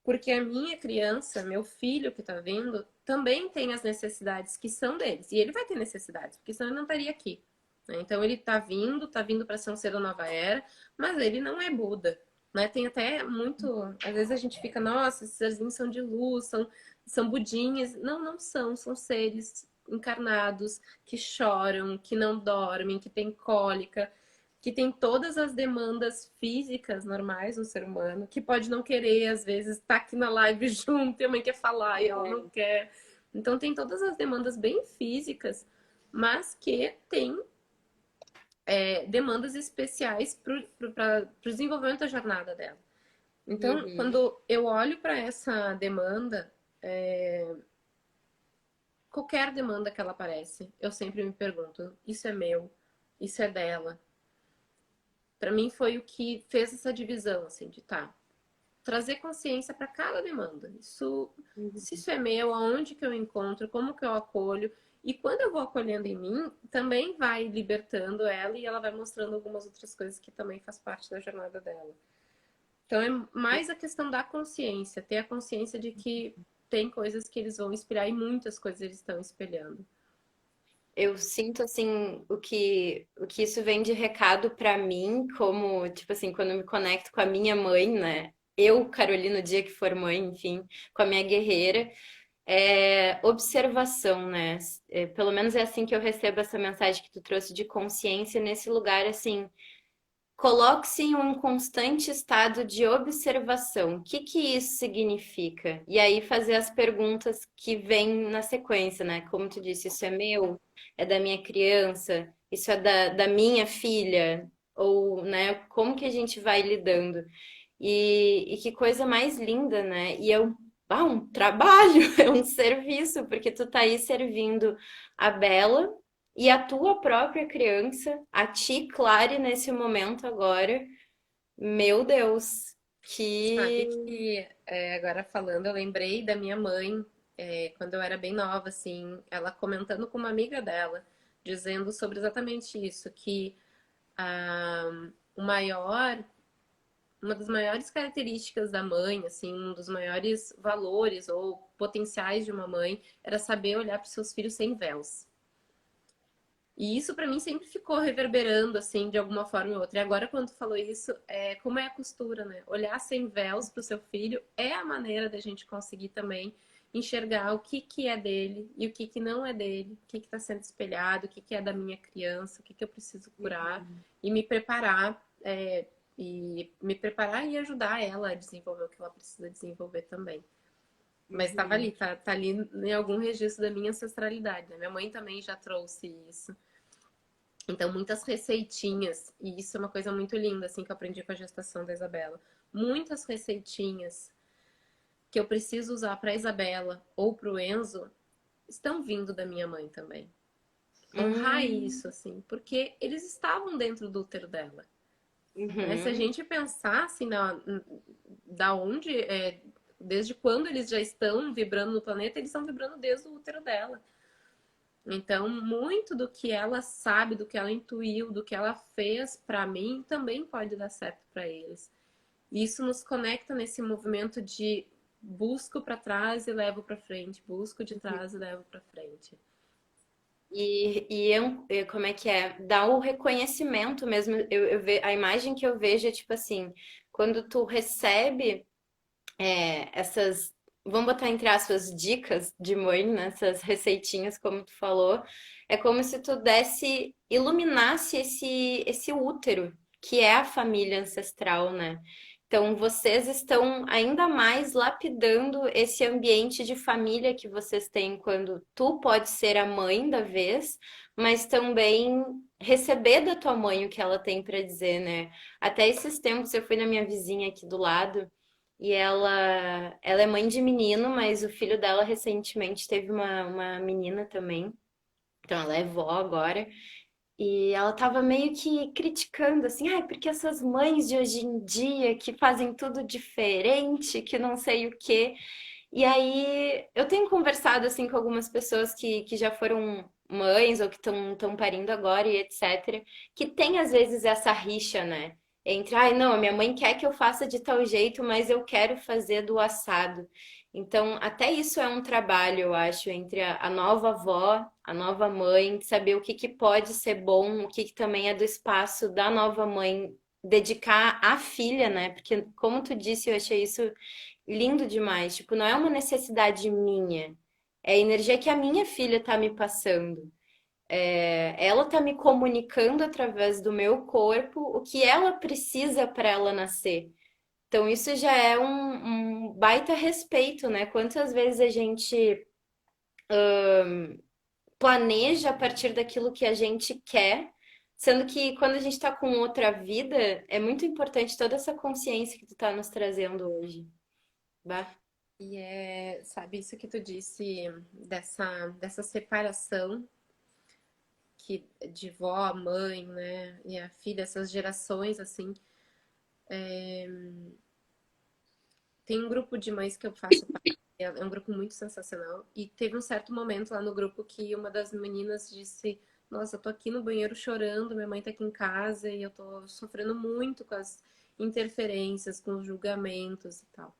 Porque a minha criança, meu filho que tá vindo, também tem as necessidades que são deles. E ele vai ter necessidades, porque senão ele não estaria aqui. Né? Então ele tá vindo para ser um ser da nova era, mas ele não é Buda. Né? Tem até muito. Às vezes a gente fica, nossa, esses serzinhos são de luz, são budinhas. Não, não são, são seres encarnados que choram, que não dormem, que têm cólica, que tem todas as demandas físicas normais do ser humano, que pode não querer, às vezes, estar aqui na live junto e a mãe quer falar e ela não quer. Então tem todas as demandas bem físicas, mas que tem demandas especiais para o desenvolvimento da jornada dela. Então, Uhum. quando eu olho para essa demanda, qualquer demanda que ela aparece, eu sempre me pergunto: isso é meu? Isso é dela? Para mim foi o que fez essa divisão, assim, de trazer consciência para cada demanda. Se Uhum. isso é meu, aonde que eu encontro, como que eu acolho. E quando eu vou acolhendo em mim, também vai libertando ela e ela vai mostrando algumas outras coisas que também faz parte da jornada dela. Então é mais a questão da consciência, ter a consciência de que tem coisas que eles vão espelhar e muitas coisas eles estão espelhando. Eu sinto assim o que isso vem de recado pra mim, como tipo assim, quando eu me conecto com a minha mãe, né? Eu, Carolina, o dia que for mãe, enfim, com a minha guerreira, é observação, né? Pelo menos é assim que eu recebo essa mensagem que tu trouxe de consciência nesse lugar assim. Coloque-se em um constante estado de observação. O que que isso significa? E aí fazer as perguntas que vêm na sequência, né? Como tu disse, isso é meu? É da minha criança? Isso é da minha filha? Ou, né, como que a gente vai lidando? E que coisa mais linda, né? E um trabalho, é um serviço, porque tu tá aí servindo a Bela e a tua própria criança, a ti, Clare, nesse momento agora. Meu Deus, Sabe que. que agora falando, eu lembrei da minha mãe, quando eu era bem nova, assim, ela comentando com uma amiga dela, dizendo sobre exatamente isso, que o maior, uma das maiores características da mãe, assim, um dos maiores valores ou potenciais de uma mãe era saber olhar para os seus filhos sem véus. E isso para mim sempre ficou reverberando, assim, de alguma forma ou outra. E agora, quando tu falou isso, como é a costura, né? Olhar sem véus para o seu filho é a maneira da gente conseguir também enxergar o que, que é dele e o que, que não é dele, o que está sendo espelhado, o que, que é da minha criança, o que, que eu preciso curar e me preparar, e ajudar ela a desenvolver o que ela precisa desenvolver também. Mas estava Uhum. ali, tá ali em algum registro da minha ancestralidade, né? Minha mãe também já trouxe isso. Então, muitas receitinhas, e isso é uma coisa muito linda, assim, que eu aprendi com a gestação da Isabela. Muitas receitinhas que eu preciso usar para a Isabela ou para o Enzo estão vindo da minha mãe também. Honrar Hum, isso, assim, porque eles estavam dentro do útero dela. Né? Se a uhum. gente pensasse da onde, desde quando eles já estão vibrando no planeta, eles estão vibrando desde o útero dela. Então, muito do que ela sabe, do que ela intuiu, do que ela fez para mim, também pode dar certo para eles. E isso nos conecta nesse movimento de busco para trás e levo para frente, busco de trás e levo para frente. Como é que é? Dá o reconhecimento mesmo. A imagem que eu vejo é tipo assim, quando tu recebe essas, vamos botar entre aspas, dicas de mãe, né? Essas receitinhas, como tu falou, é como se tu desse, iluminasse esse útero, que é a família ancestral, né? Então, vocês estão ainda mais lapidando esse ambiente de família que vocês têm quando tu pode ser a mãe da vez, mas também receber da tua mãe o que ela tem para dizer, né? Até esses tempos eu fui na minha vizinha aqui do lado. E ela é mãe de menino, mas o filho dela recentemente teve uma menina também. Então ela é vó agora. E ela tava meio que criticando, assim, ai, porque essas mães de hoje em dia que fazem tudo diferente, que não sei o quê. E aí eu tenho conversado, assim, com algumas pessoas que já foram mães ou que estão parindo agora e etc. Que tem às vezes essa rixa, né? Entre, ai, não, a minha mãe quer que eu faça de tal jeito, mas eu quero fazer do assado. Então, até isso é um trabalho, eu acho, entre a nova avó, a nova mãe, de saber o que que pode ser bom, o que que também é do espaço da nova mãe dedicar à filha, né? Porque, como tu disse, eu achei isso lindo demais. Tipo, não é uma necessidade minha, é a energia que a minha filha tá me passando. Ela tá me comunicando através do meu corpo o que ela precisa para ela nascer. Então, isso já é um baita respeito, né? Quantas vezes a gente planeja a partir daquilo que a gente quer, Sendo que quando a gente tá com outra vida, é muito importante toda essa consciência que tu tá nos trazendo hoje. Bah. E é, sabe, isso que tu disse dessa separação que de vó, mãe, né, e a filha, essas gerações assim. Tem um grupo de mães que eu faço parte, é um grupo muito sensacional. E teve um certo momento lá no grupo que uma das meninas disse: Nossa, eu tô aqui no banheiro chorando, minha mãe tá aqui em casa e eu tô sofrendo muito com as interferências, com os julgamentos e tal.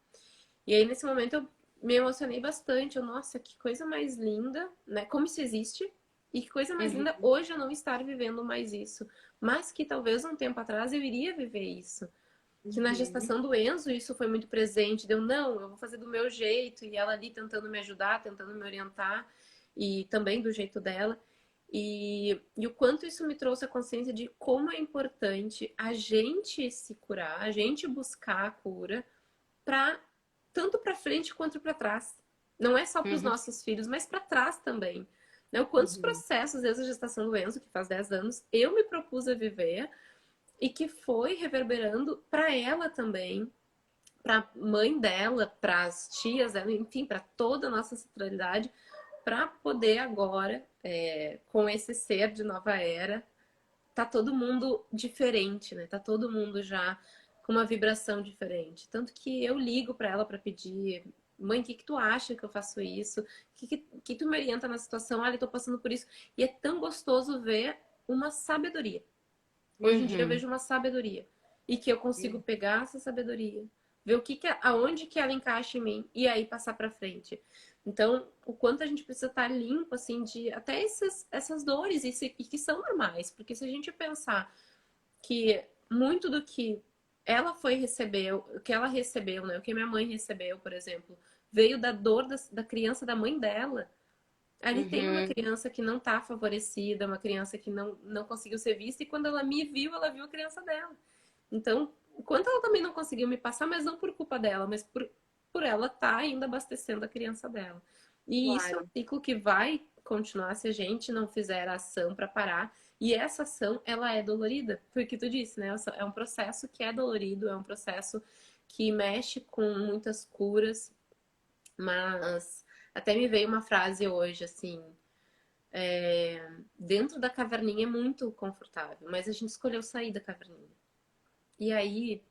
E aí, nesse momento, eu me emocionei bastante. Eu, nossa, que coisa mais linda, né? Como isso existe. E que coisa mais linda Uhum. hoje eu não estar vivendo mais isso. Mas que talvez um tempo atrás eu iria viver isso, que na Uhum. gestação do Enzo isso foi muito presente. Deu, não, eu vou fazer do meu jeito. E ela ali tentando me ajudar, tentando me orientar. E também do jeito dela. E o quanto isso me trouxe a consciência de como é importante a gente se curar, a gente buscar a cura, para tanto para frente quanto para trás. Não é só para os Uhum. nossos filhos, mas para trás também. Né? Quantos Uhum. processos desde a gestação do Enzo, que faz 10 anos, eu me propus a viver e que foi reverberando para ela também, para a mãe dela, para as tias dela, enfim, para toda a nossa centralidade, para poder agora, com esse ser de nova era, tá todo mundo diferente, né? Tá todo mundo já com uma vibração diferente. Tanto que eu ligo para ela para pedir, mãe, o que que tu acha que eu faço isso? O que tu me orienta na situação? Ah, eu tô passando por isso. E é tão gostoso ver uma sabedoria. Hoje em dia eu Uhum. vejo uma sabedoria e que eu consigo pegar essa sabedoria, ver o aonde que ela encaixa em mim e aí passar para frente. Então, o quanto a gente precisa estar limpo assim de até essas dores e que são normais, porque se a gente pensar que muito do que ela foi receber, o que ela recebeu, né, o que minha mãe recebeu, por exemplo, veio da dor da criança da mãe dela. Ali tem uma Uhum. criança que não está favorecida, uma criança que não conseguiu ser vista, e quando ela me viu, ela viu a criança dela. Então, enquanto ela também não conseguiu me passar, mas não por culpa dela, mas por ela estar tá ainda abastecendo a criança dela. E isso é um Claro. ciclo que vai continuar se a gente não fizer a ação para parar. E essa ação, ela é dolorida. Foi o que tu disse, né? É um processo que é dolorido, é um processo que mexe com muitas curas, mas até me veio uma frase hoje, assim, dentro da caverninha é muito confortável, mas a gente escolheu sair da caverninha. E aí,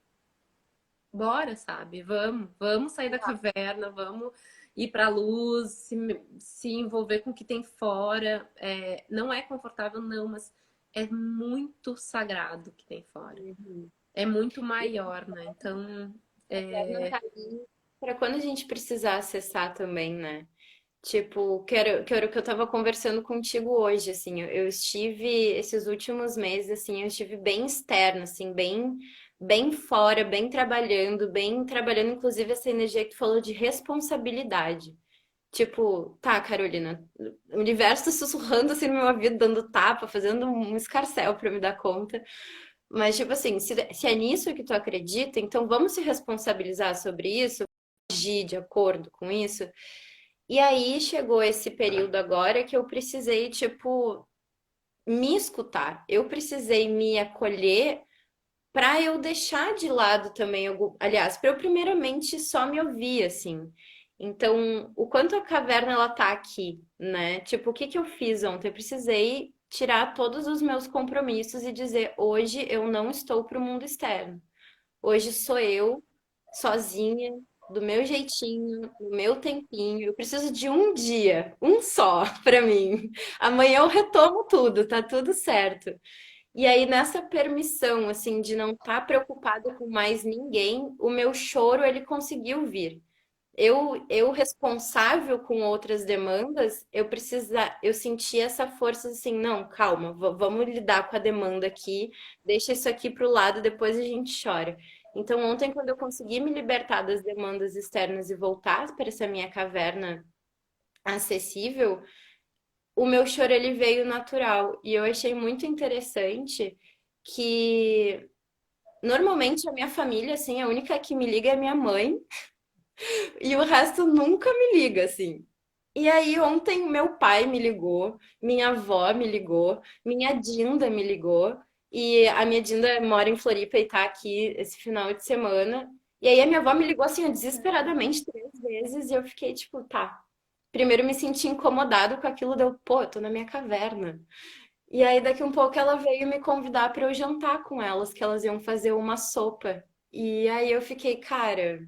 bora, sabe? Vamos sair da caverna, vamos ir pra luz, se envolver com o que tem fora. Não é confortável, não, mas é muito sagrado o que tem fora. Uhum. É muito maior, né? Então, A perna é, tá aí pra quando a gente precisar acessar também, né? Tipo, que era o que eu tava conversando contigo hoje, assim, eu estive, esses últimos meses, assim, eu estive bem externa, assim, bem fora, bem trabalhando, inclusive, essa energia que tu falou de responsabilidade. Tipo, tá, Carolina, o universo tá sussurrando, assim, no meu ouvido, dando tapa, fazendo um escarcéu pra me dar conta, mas, tipo assim, se é nisso que tu acredita, então vamos se responsabilizar sobre isso, agir de acordo com isso, e aí chegou esse período agora que eu precisei, tipo, me escutar. Eu precisei me acolher para eu deixar de lado também, aliás, para eu primeiramente só me ouvir, assim. Então, o quanto a caverna ela tá aqui, né? Tipo, o que que eu fiz ontem? Eu precisei tirar todos os meus compromissos e dizer, hoje eu não estou para o mundo externo. Hoje sou eu, sozinha, do meu jeitinho, no meu tempinho. Eu preciso de um dia, um só, pra mim. Amanhã eu retomo tudo, tá tudo certo. E aí, nessa permissão, assim, de não estar preocupada com mais ninguém, o meu choro, ele conseguiu vir. Eu responsável com outras demandas, eu senti essa força assim, não, calma, vamos lidar com a demanda aqui, deixa isso aqui para o lado, depois a gente chora. Então, ontem, quando eu consegui me libertar das demandas externas e voltar para essa minha caverna acessível, o meu choro ele veio natural e eu achei muito interessante que normalmente a minha família, assim, a única que me liga é minha mãe e o resto nunca me liga, assim. E aí, ontem, meu pai me ligou, minha avó me ligou, minha Dinda me ligou, e a minha Dinda mora em Floripa e tá aqui esse final de semana. E aí, a minha avó me ligou assim, ó, desesperadamente 3 vezes, e eu fiquei tipo, tá. Primeiro, me senti incomodado com aquilo, deu, pô, eu tô na minha caverna. E aí, daqui um pouco, ela veio me convidar para eu jantar com elas, que elas iam fazer uma sopa. E aí, eu fiquei, cara.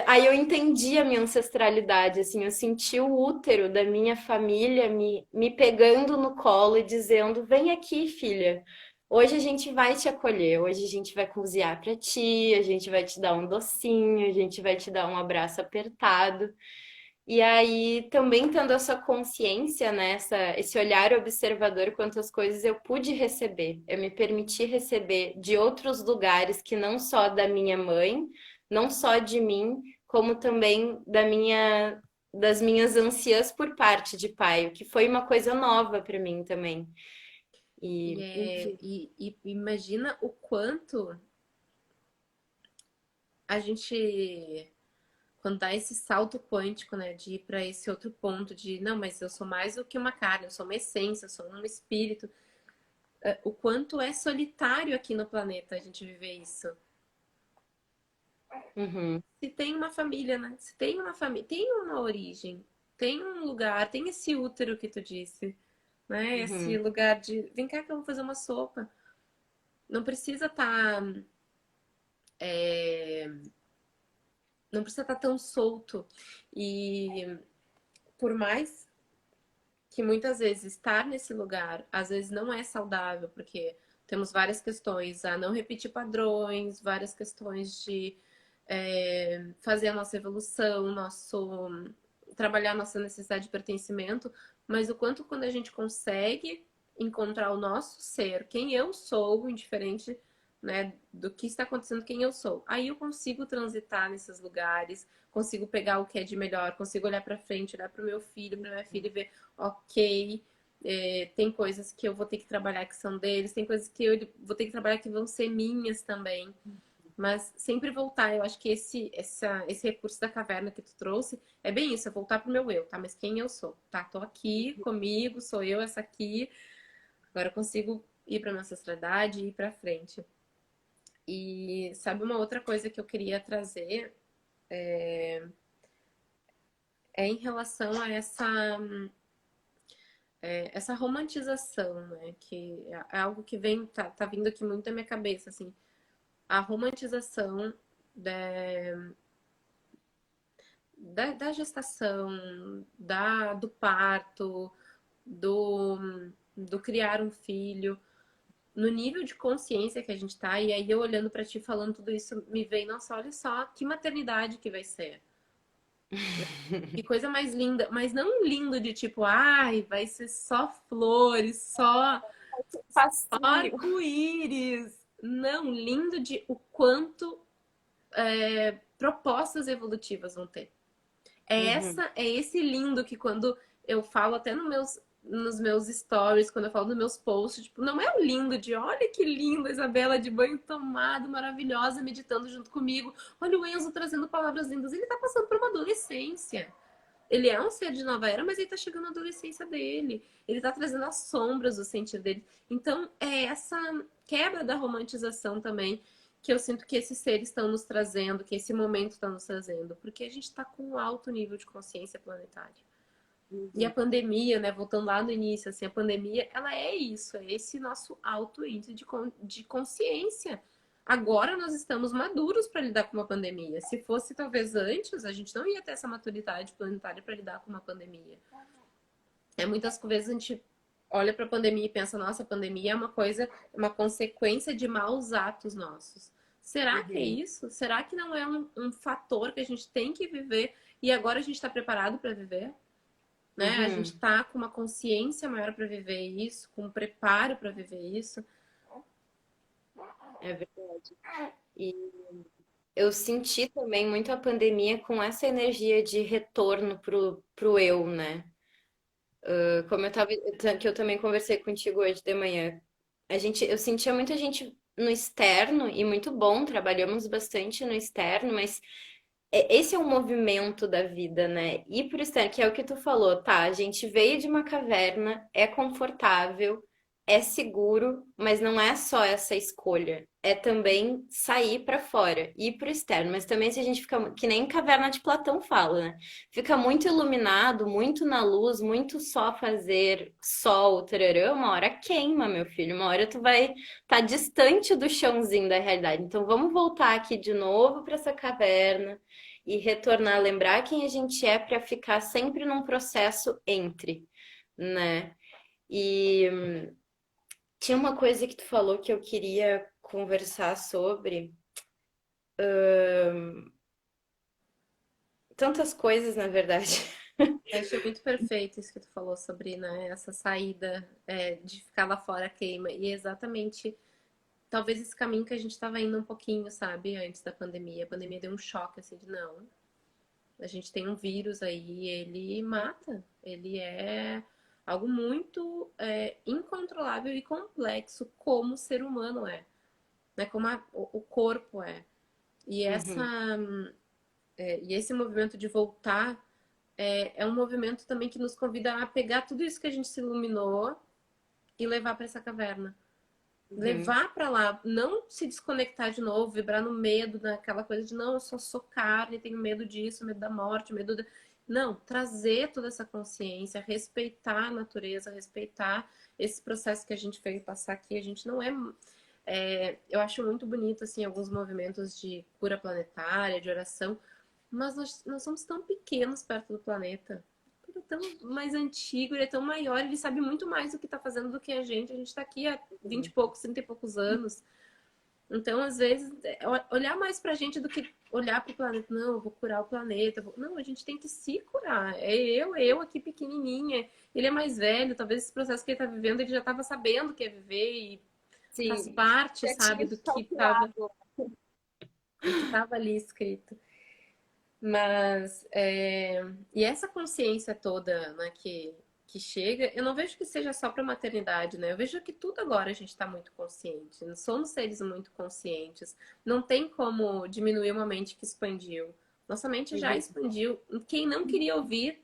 Aí eu entendi a minha ancestralidade, assim, eu senti o útero da minha família me pegando no colo e dizendo: vem aqui, filha. Hoje a gente vai te acolher, hoje a gente vai cozinhar para ti, a gente vai te dar um docinho, a gente vai te dar um abraço apertado. E aí, também tendo essa consciência, né, esse olhar observador quanto às coisas, eu pude receber. Eu me permiti receber de outros lugares que não só da minha mãe, não só de mim, como também das minhas ansias por parte de pai, o que foi uma coisa nova para mim também. E, E, enfim. e imagina o quanto a gente, quando dá esse salto quântico, né, de ir para esse outro ponto de, não, mas eu sou mais do que uma carne, eu sou uma essência, eu sou um espírito. O quanto é solitário aqui no planeta a gente viver isso. Uhum, Se tem uma família, né? Se tem uma família, tem uma origem, tem um lugar, tem esse útero que tu disse, né? Esse uhum, lugar de, vem cá que eu vou fazer uma sopa. Não precisa estar, não precisa estar tão solto. E por mais que muitas vezes estar nesse lugar, às vezes não é saudável, porque temos várias questões a não repetir padrões, várias questões de fazer a nossa evolução, nosso trabalhar a nossa necessidade de pertencimento, mas o quanto quando a gente consegue encontrar o nosso ser, quem eu sou, indiferente, né, do que está acontecendo, quem eu sou. Aí eu consigo transitar nesses lugares, consigo pegar o que é de melhor, consigo olhar para frente, olhar para o meu filho, para minha filha e ver, ok, tem coisas que eu vou ter que trabalhar que são deles, tem coisas que eu vou ter que trabalhar que vão ser minhas também. Mas sempre voltar, eu acho que esse recurso da caverna que tu trouxe é bem isso, é voltar pro meu eu, tá? Mas quem eu sou? Tá, tô aqui comigo, sou eu essa aqui. Agora eu consigo ir pra minha ancestralidade e ir pra frente. E sabe uma outra coisa que eu queria trazer é em relação a essa romantização, né? Que é algo que vem, tá vindo aqui muito na minha cabeça, assim. A romantização da, da gestação, do parto, do, do criar um filho, no nível de consciência que a gente tá, e aí eu olhando para ti falando tudo isso, me vem, nossa, olha só que maternidade que vai ser. Que coisa mais linda, mas não lindo de tipo, ai, vai ser só flores, só fascínio. arco-íris. Não, lindo de o quanto propostas evolutivas vão ter. Uhum. É esse lindo que quando eu falo até nos meus stories, quando eu falo nos meus posts, tipo, não é o lindo de olha que lindo, a Isabela de banho tomado, maravilhosa, meditando junto comigo. Olha o Enzo trazendo palavras lindas. Ele tá passando por uma adolescência. Ele é um ser de nova era, mas ele tá chegando na adolescência dele. Ele tá trazendo as sombras do sentir dele. Então, é essa quebra da romantização também que eu sinto que esses seres estão nos trazendo, que esse momento está nos trazendo, porque a gente está com um alto nível de consciência planetária. E a Uhum. pandemia, né, voltando lá no início, assim, a pandemia, ela é isso, é esse nosso alto índice de consciência. Agora nós estamos maduros para lidar com uma pandemia. Se fosse talvez antes, a gente não ia ter essa maturidade planetária para lidar com uma pandemia. Muitas vezes a gente olha para a pandemia e pensa, nossa, a pandemia é uma coisa, uma consequência de maus atos nossos. Será que é Uhum. isso? Será que não é um fator que a gente tem que viver e agora a gente está preparado para viver? Né? A gente Uhum. está com uma consciência maior para viver isso, com um preparo para viver isso. É verdade. E eu senti também muito a pandemia com essa energia de retorno pro eu, né? Como eu tava, que eu também conversei contigo hoje de manhã. Eu sentia muita gente no externo e muito bom, trabalhamos bastante no externo, mas esse é um movimento da vida, né? Ir pro externo, que é o que tu falou, tá? A gente veio de uma caverna, é confortável, é seguro, mas não é só essa escolha. É também sair para fora, ir pro externo. Mas também se a gente fica, que nem Caverna de Platão fala, né? Fica muito iluminado, muito na luz, muito só fazer sol, tararã, uma hora queima, meu filho. Uma hora tu vai estar distante do chãozinho da realidade. Então vamos voltar aqui de novo para essa caverna e retornar, lembrar quem a gente é para ficar sempre num processo entre, né? E tinha uma coisa que tu falou que eu queria conversar sobre, tantas coisas, na verdade. Eu achei muito perfeito isso que tu falou sobre, né, essa saída de ficar lá fora queima. E é exatamente, talvez esse caminho que a gente estava indo um pouquinho, sabe, antes da pandemia. A pandemia deu um choque, assim, de não, a gente tem um vírus aí, ele mata. Ele é algo muito incontrolável e complexo, como o ser humano é, né? Como o corpo é. E, essa, Uhum, e esse movimento de voltar é um movimento também que nos convida a pegar tudo isso que a gente se iluminou e levar para essa caverna. uhum, Levar para lá, não se desconectar de novo, vibrar no medo, naquela coisa de não, eu só sou carne, tenho medo disso, medo da morte, medo da... Não, trazer toda essa consciência, respeitar a natureza, respeitar esse processo que a gente veio passar aqui. A gente não eu acho muito bonito, assim, alguns movimentos de cura planetária, de oração, mas nós somos tão pequenos perto do planeta. Ele é tão mais antigo, ele é tão maior, ele sabe muito mais do que está fazendo do que a gente. A gente está aqui há 20 e poucos, 30 e poucos anos. Então, às vezes, olhar mais pra gente do que olhar pro planeta. Não, eu vou curar o planeta. Não, a gente tem que se curar. Eu aqui pequenininha. Ele é mais velho, talvez esse processo que ele tá vivendo, ele já tava sabendo que ia viver e faz sim. parte, Já sabe, tinha calculado. do que tava ali escrito. Mas, e essa consciência toda, né, que chega, eu não vejo que seja só para maternidade, né? Eu vejo que tudo agora a gente está muito consciente. Nós somos seres muito conscientes. Não tem como diminuir uma mente que expandiu. Nossa mente já Uhum, expandiu. Quem não queria ouvir,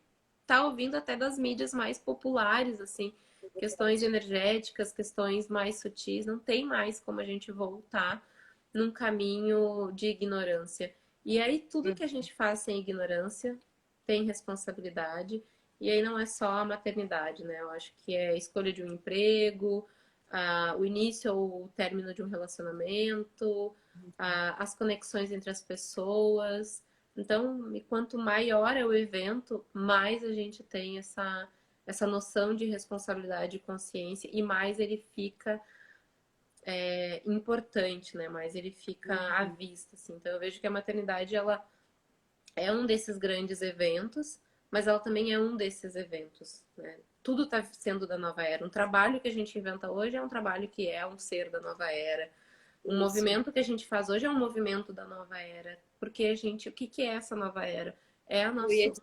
tá ouvindo até das mídias mais populares, assim, questões energéticas, questões mais sutis. Não tem mais como a gente voltar num caminho de ignorância. E aí tudo que a gente faz sem ignorância tem responsabilidade. E aí não é só a maternidade, né? Eu acho que é a escolha de um emprego, o início ou o término de um relacionamento, as conexões entre as pessoas. Então, e quanto maior é o evento, mais a gente tem essa noção de responsabilidade e consciência e mais ele fica importante, né? Mais ele fica à uhum, vista, assim. Então, eu vejo que a maternidade, ela é um desses grandes eventos, mas ela também é um desses eventos, né? Tudo está sendo da nova era. Um trabalho que a gente inventa hoje é um trabalho que é um ser da nova era. Um isso. movimento que a gente faz hoje é um movimento da nova era. Porque o que é essa nova era? É o Eu ia nosso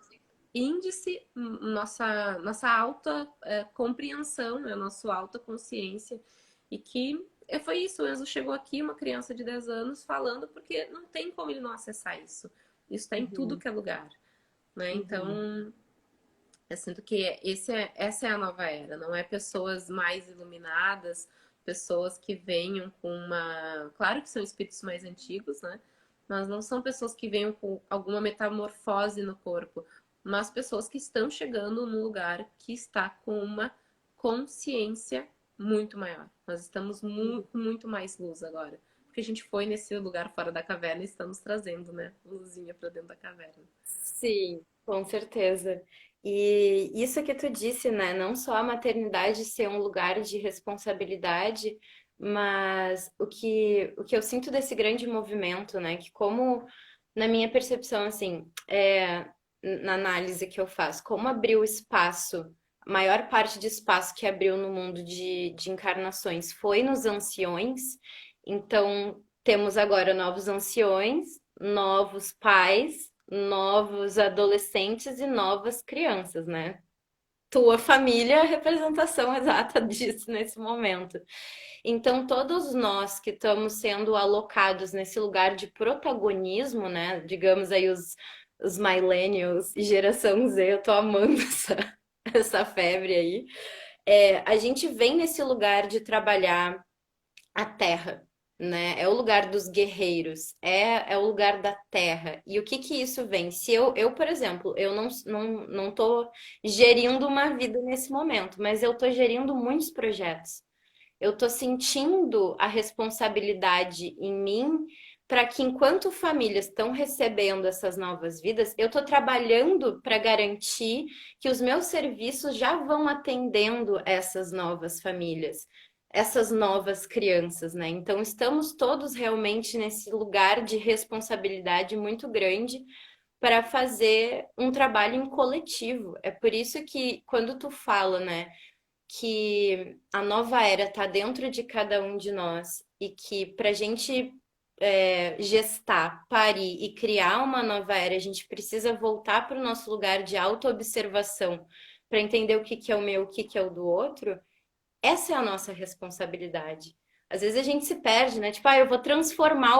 índice, nossa alta compreensão, é a nossa alta consciência. E que foi isso, o Enzo chegou aqui, uma criança de 10 anos, falando, porque não tem como ele não acessar isso. Isso está em tudo uhum, que é lugar, né? uhum, Então, eu sinto que essa é a nova era, não é pessoas mais iluminadas, pessoas que venham com uma. Claro que são espíritos mais antigos, né? Mas não são pessoas que venham com alguma metamorfose no corpo, mas pessoas que estão chegando num lugar que está com uma consciência muito maior. Nós estamos uhum. com muito mais luz agora. Porque a gente foi nesse lugar fora da caverna e estamos trazendo, né, luzinha para dentro da caverna. Sim, com certeza. E isso que tu disse, né? Não só a maternidade ser um lugar de responsabilidade, mas o que eu sinto desse grande movimento, né? Que como, na minha percepção, assim, na análise que eu faço, como abriu espaço, a maior parte de espaço que abriu no mundo de encarnações foi nos anciões, então temos agora novos anciões, novos pais, novos adolescentes e novas crianças, né? tua família é a representação exata disso nesse momento. Então, todos nós que estamos sendo alocados nesse lugar de protagonismo, né? Digamos aí os millennials e geração Z, eu tô amando essa febre aí. A gente vem nesse lugar de trabalhar a terra, né? É o lugar dos guerreiros, é o lugar da terra. E o que que isso vem? Se por exemplo, eu não tô gerindo uma vida nesse momento, mas eu tô gerindo muitos projetos. Eu tô sentindo a responsabilidade em mim para que, enquanto famílias estão recebendo essas novas vidas, eu tô trabalhando para garantir que os meus serviços já vão atendendo essas novas famílias, essas novas crianças, né? Então, estamos todos realmente nesse lugar de responsabilidade muito grande para fazer um trabalho em coletivo. É por isso que quando tu fala, né, que a nova era está dentro de cada um de nós e que para a gente gestar, parir e criar uma nova era, a gente precisa voltar para o nosso lugar de autoobservação para entender o que que é o meu, o que que é o do outro. Essa é a nossa responsabilidade. Às vezes a gente se perde, né? Tipo, eu vou transformar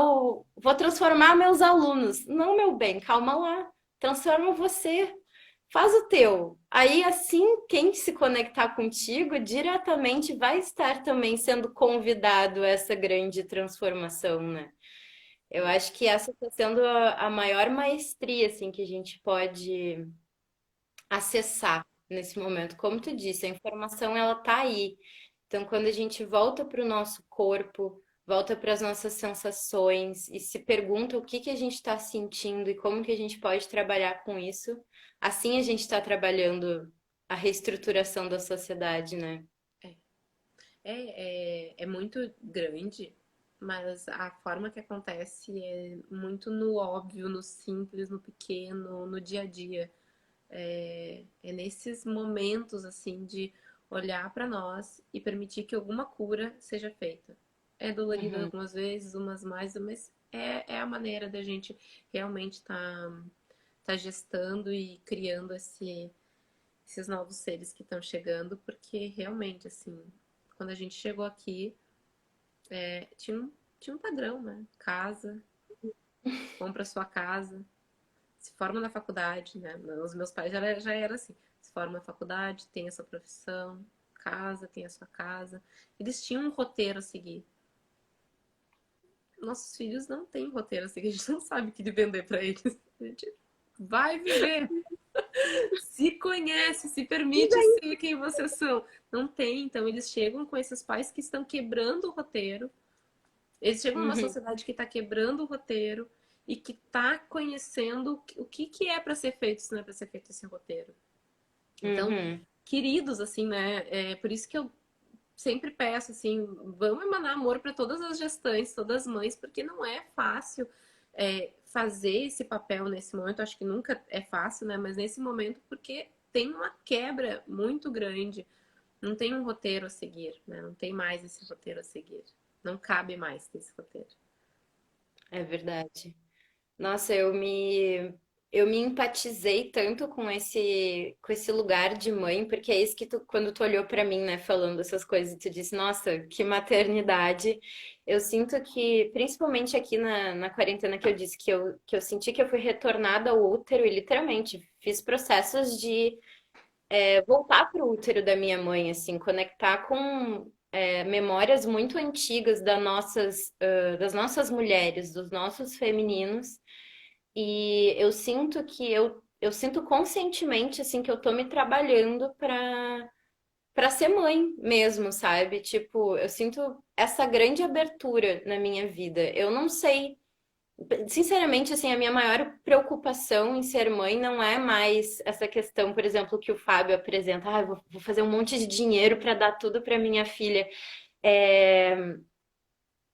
meus alunos. Não, meu bem, calma lá. Transforma você. Faz o teu. Aí, assim, quem se conectar contigo diretamente vai estar também sendo convidado a essa grande transformação, né? Eu acho que essa está sendo a maior maestria, assim, que a gente pode acessar nesse momento. Como tu disse, a informação, ela tá aí. Então, quando a gente volta para o nosso corpo, volta para as nossas sensações e se pergunta o que que a gente está sentindo e como que a gente pode trabalhar com isso, assim a gente está trabalhando a reestruturação da sociedade, né? É muito grande, mas a forma que acontece é muito no óbvio, no simples, no pequeno, no dia a dia. É nesses momentos, assim, de olhar para nós e permitir que alguma cura seja feita. É dolorido Uhum. algumas vezes, umas mais, mas é a maneira da gente realmente tá gestando e criando esses novos seres que estão chegando, porque realmente, assim, quando a gente chegou aqui, tinha um padrão, né? Casa, compra sua casa, se forma na faculdade, né? Os meus pais já era assim, se forma na faculdade, tem a sua profissão, casa, tem a sua casa. Eles tinham um roteiro a seguir. Nossos filhos não têm roteiro a seguir, a gente não sabe o que vender para eles. A gente vai viver, se conhece, se permite ser quem vocês são. Não tem, então eles chegam com esses pais que estão quebrando o roteiro. Eles chegam numa Uhum. sociedade que está quebrando o roteiro e que está conhecendo o que, que é para ser feito, se não é para ser feito esse roteiro. Então, Uhum. queridos, assim, né? É por isso que eu sempre peço, assim, vamos emanar amor para todas as gestantes, todas as mães, porque não é fácil fazer esse papel nesse momento. Acho que nunca é fácil, né? Mas nesse momento, porque tem uma quebra muito grande. Não tem um roteiro a seguir, né? Não tem mais esse roteiro a seguir. Não cabe mais esse roteiro. É verdade. Nossa, eu me empatizei tanto com esse lugar de mãe, porque é isso que quando tu olhou pra mim, né, falando essas coisas, tu disse, nossa, que maternidade. Eu sinto que, principalmente aqui na quarentena que eu disse que eu senti que eu fui retornada ao útero e literalmente fiz processos de voltar pro útero da minha mãe, assim, conectar com memórias muito antigas das nossas mulheres, dos nossos femininos. E eu sinto conscientemente assim que eu tô me trabalhando para ser mãe mesmo, sabe? Tipo, eu sinto essa grande abertura na minha vida. Eu não sei, sinceramente, assim, a minha maior preocupação em ser mãe não é mais essa questão, por exemplo, que o Fábio apresenta, vou fazer um monte de dinheiro para dar tudo para minha filha. É,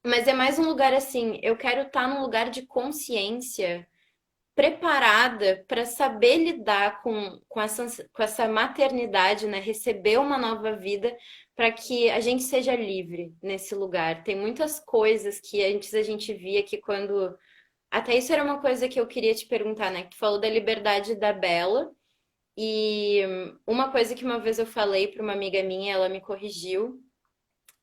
mas é mais um lugar assim, eu quero estar num lugar de consciência preparada para saber lidar com essa maternidade, né? Receber uma nova vida para que a gente seja livre nesse lugar. Tem muitas coisas que antes a gente via que quando. Até isso era uma coisa que eu queria te perguntar, né? Que tu falou da liberdade da Bela. E uma coisa que uma vez eu falei para uma amiga minha, ela me corrigiu,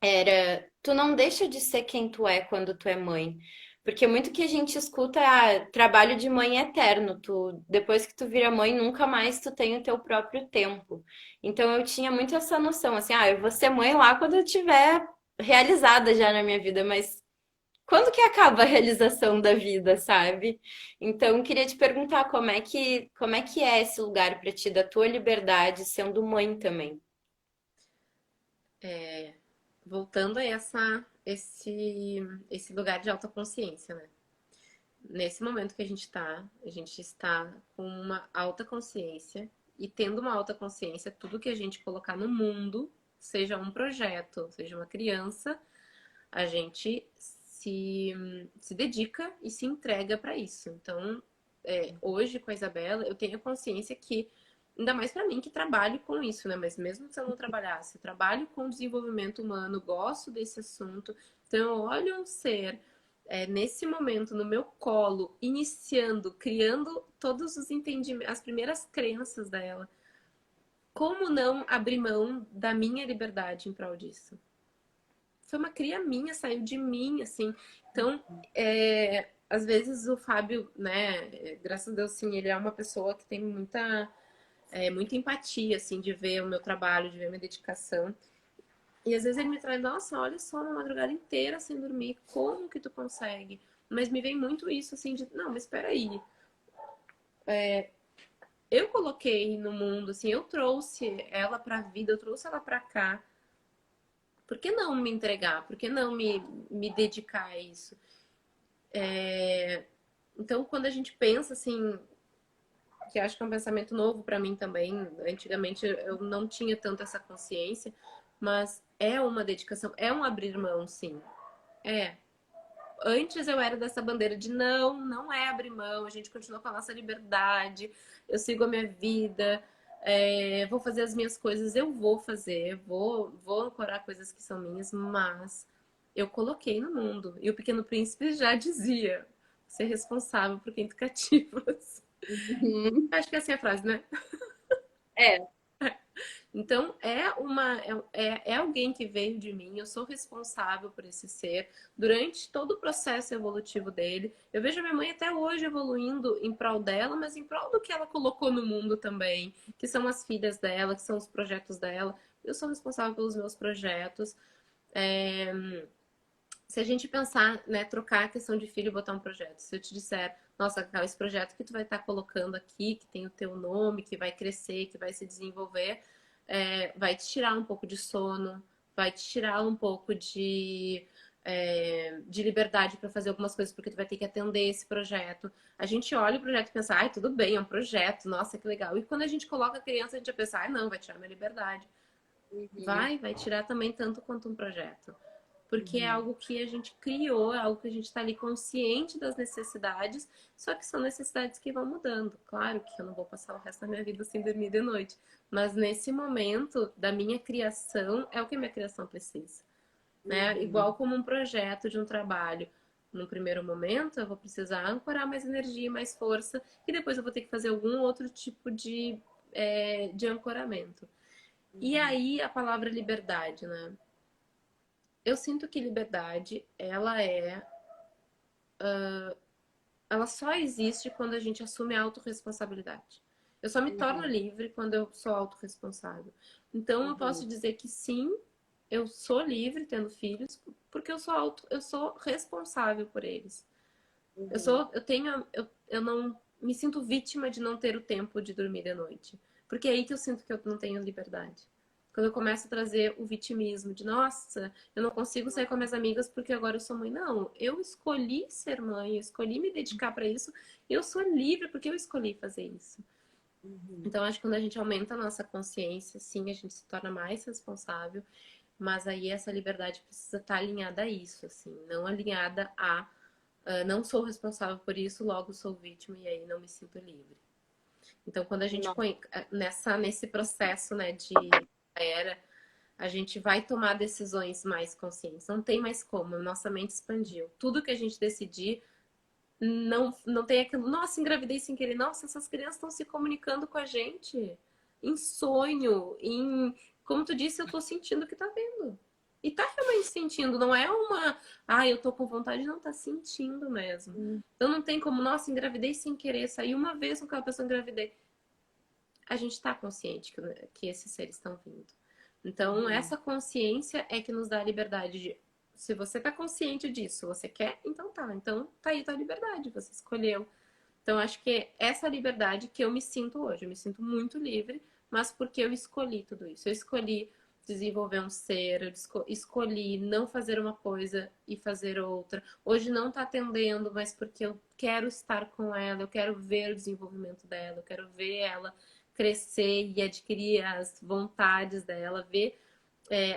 era: tu não deixa de ser quem tu é quando tu é mãe. Porque muito que a gente escuta, trabalho de mãe é eterno. Tu, depois que tu vira mãe, nunca mais tu tem o teu próprio tempo. Então eu tinha muito essa noção, assim, eu vou ser mãe lá quando eu tiver realizada já na minha vida, mas quando que acaba a realização da vida, sabe? Então, eu queria te perguntar como é que é esse lugar para ti da tua liberdade sendo mãe também. Voltando a esse lugar de autoconsciência, né? Nesse momento que a gente está com uma alta consciência e tendo uma alta consciência, tudo que a gente colocar no mundo, seja um projeto, seja uma criança, a gente se dedica e se entrega para isso. Então, hoje com a Isabela, eu tenho consciência que, ainda mais para mim que trabalho com isso, né? Mas mesmo se eu não trabalhasse, eu trabalho com desenvolvimento humano, gosto desse assunto, então eu olho um ser nesse momento no meu colo, iniciando, criando todos os entendimentos, as primeiras crenças dela. Como não abrir mão da minha liberdade em prol disso? Foi uma cria minha, saiu de mim, assim. Então, às vezes o Fábio, né, graças a Deus, sim, ele é uma pessoa que tem muita empatia, assim, de ver o meu trabalho, de ver a minha dedicação. E às vezes ele me traz, nossa, olha só, uma madrugada inteira sem dormir, como que tu consegue? Mas me vem muito isso, assim, de, não, mas espera aí. Eu coloquei no mundo, assim, eu trouxe ela pra vida, eu trouxe ela pra cá. Por que não me entregar? Por que não me dedicar a isso? Então, quando a gente pensa assim, que acho que é um pensamento novo para mim também, antigamente eu não tinha tanto essa consciência, mas é uma dedicação, é um abrir mão, sim. É. Antes eu era dessa bandeira de não, não é abrir mão, a gente continua com a nossa liberdade, eu sigo a minha vida, vou fazer as minhas coisas, eu vou fazer, vou ancorar coisas que são minhas, mas eu coloquei no mundo. E o Pequeno Príncipe já dizia: ser responsável por quem tu cativas. Uhum. Acho que essa é a frase, né? É. Então, é alguém que veio de mim, eu sou responsável por esse ser durante todo o processo evolutivo dele. Eu vejo a minha mãe até hoje evoluindo em prol dela, mas em prol do que ela colocou no mundo também, que são as filhas dela, que são os projetos dela. Eu sou responsável pelos meus projetos. É, Se a gente pensar, né, trocar a questão de filho e botar um projeto. Se eu te disser, nossa, Cacau, esse projeto que tu vai estar colocando aqui, que tem o teu nome, que vai crescer, que vai se desenvolver, vai te tirar um pouco de sono, vai te tirar um pouco de liberdade para fazer algumas coisas, porque tu vai ter que atender esse projeto. A gente olha o projeto e pensa, ai, tudo bem, é um projeto, nossa, que legal. E quando a gente coloca a criança, a gente vai pensar, ai, não, vai tirar minha liberdade. Uhum. Vai tirar também tanto quanto um projeto. Porque é Uhum. algo que a gente criou, é algo que a gente está ali consciente das necessidades, só que são necessidades que vão mudando. Claro que eu não vou passar o resto da minha vida sem dormir de noite, mas nesse momento da minha criação é o que a minha criação precisa, né? Uhum. Igual como um projeto de um trabalho. No primeiro momento, eu vou precisar ancorar mais energia, mais força, e depois eu vou ter que fazer algum outro tipo de ancoramento. E Uhum. aí a palavra liberdade, né? Eu sinto que liberdade, ela só existe quando a gente assume a autorresponsabilidade. Eu só me torno Uhum. livre quando eu sou autorresponsável. Então eu Uhum. posso dizer que sim, eu sou livre tendo filhos, porque eu sou responsável por eles. Uhum. Eu não me sinto vítima de não ter o tempo de dormir de noite. Porque é aí que eu sinto que eu não tenho liberdade. Quando eu começo a trazer o vitimismo de, nossa, eu não consigo sair com minhas amigas porque agora eu sou mãe. Não, eu escolhi ser mãe, eu escolhi me dedicar para isso, e eu sou livre porque eu escolhi fazer isso. Uhum. Então, acho que quando a gente aumenta a nossa consciência, sim, a gente se torna mais responsável, mas aí essa liberdade precisa estar alinhada a isso, assim, não alinhada a não sou responsável por isso, logo sou vítima e aí não me sinto livre. Então, quando a gente Nossa. põe nesse processo, né, de era, a gente vai tomar decisões mais conscientes. Não tem mais como, nossa mente expandiu. Tudo que a gente decidir não tem aquilo, nossa, engravidei sem querer. Nossa, essas crianças estão se comunicando com a gente em sonho, como tu disse, eu tô sentindo o que tá vendo. E tá realmente sentindo, não é eu tô com vontade, não, tá sentindo mesmo. Então não tem como, nossa, engravidei sem querer, saí uma vez com aquela pessoa, engravidei. A gente tá consciente que esses seres estão vindo. Então, essa consciência é que nos dá a liberdade de, se você tá consciente disso, você quer, então tá aí tua liberdade, você escolheu. Então, acho que é essa liberdade que eu me sinto hoje. Eu me sinto muito livre, mas porque eu escolhi tudo isso. Eu escolhi desenvolver um ser, eu escolhi não fazer uma coisa e fazer outra. Hoje não tá atendendo, mas porque eu quero estar com ela, eu quero ver o desenvolvimento dela, eu quero ver ela crescer e adquirir as vontades dela, ver,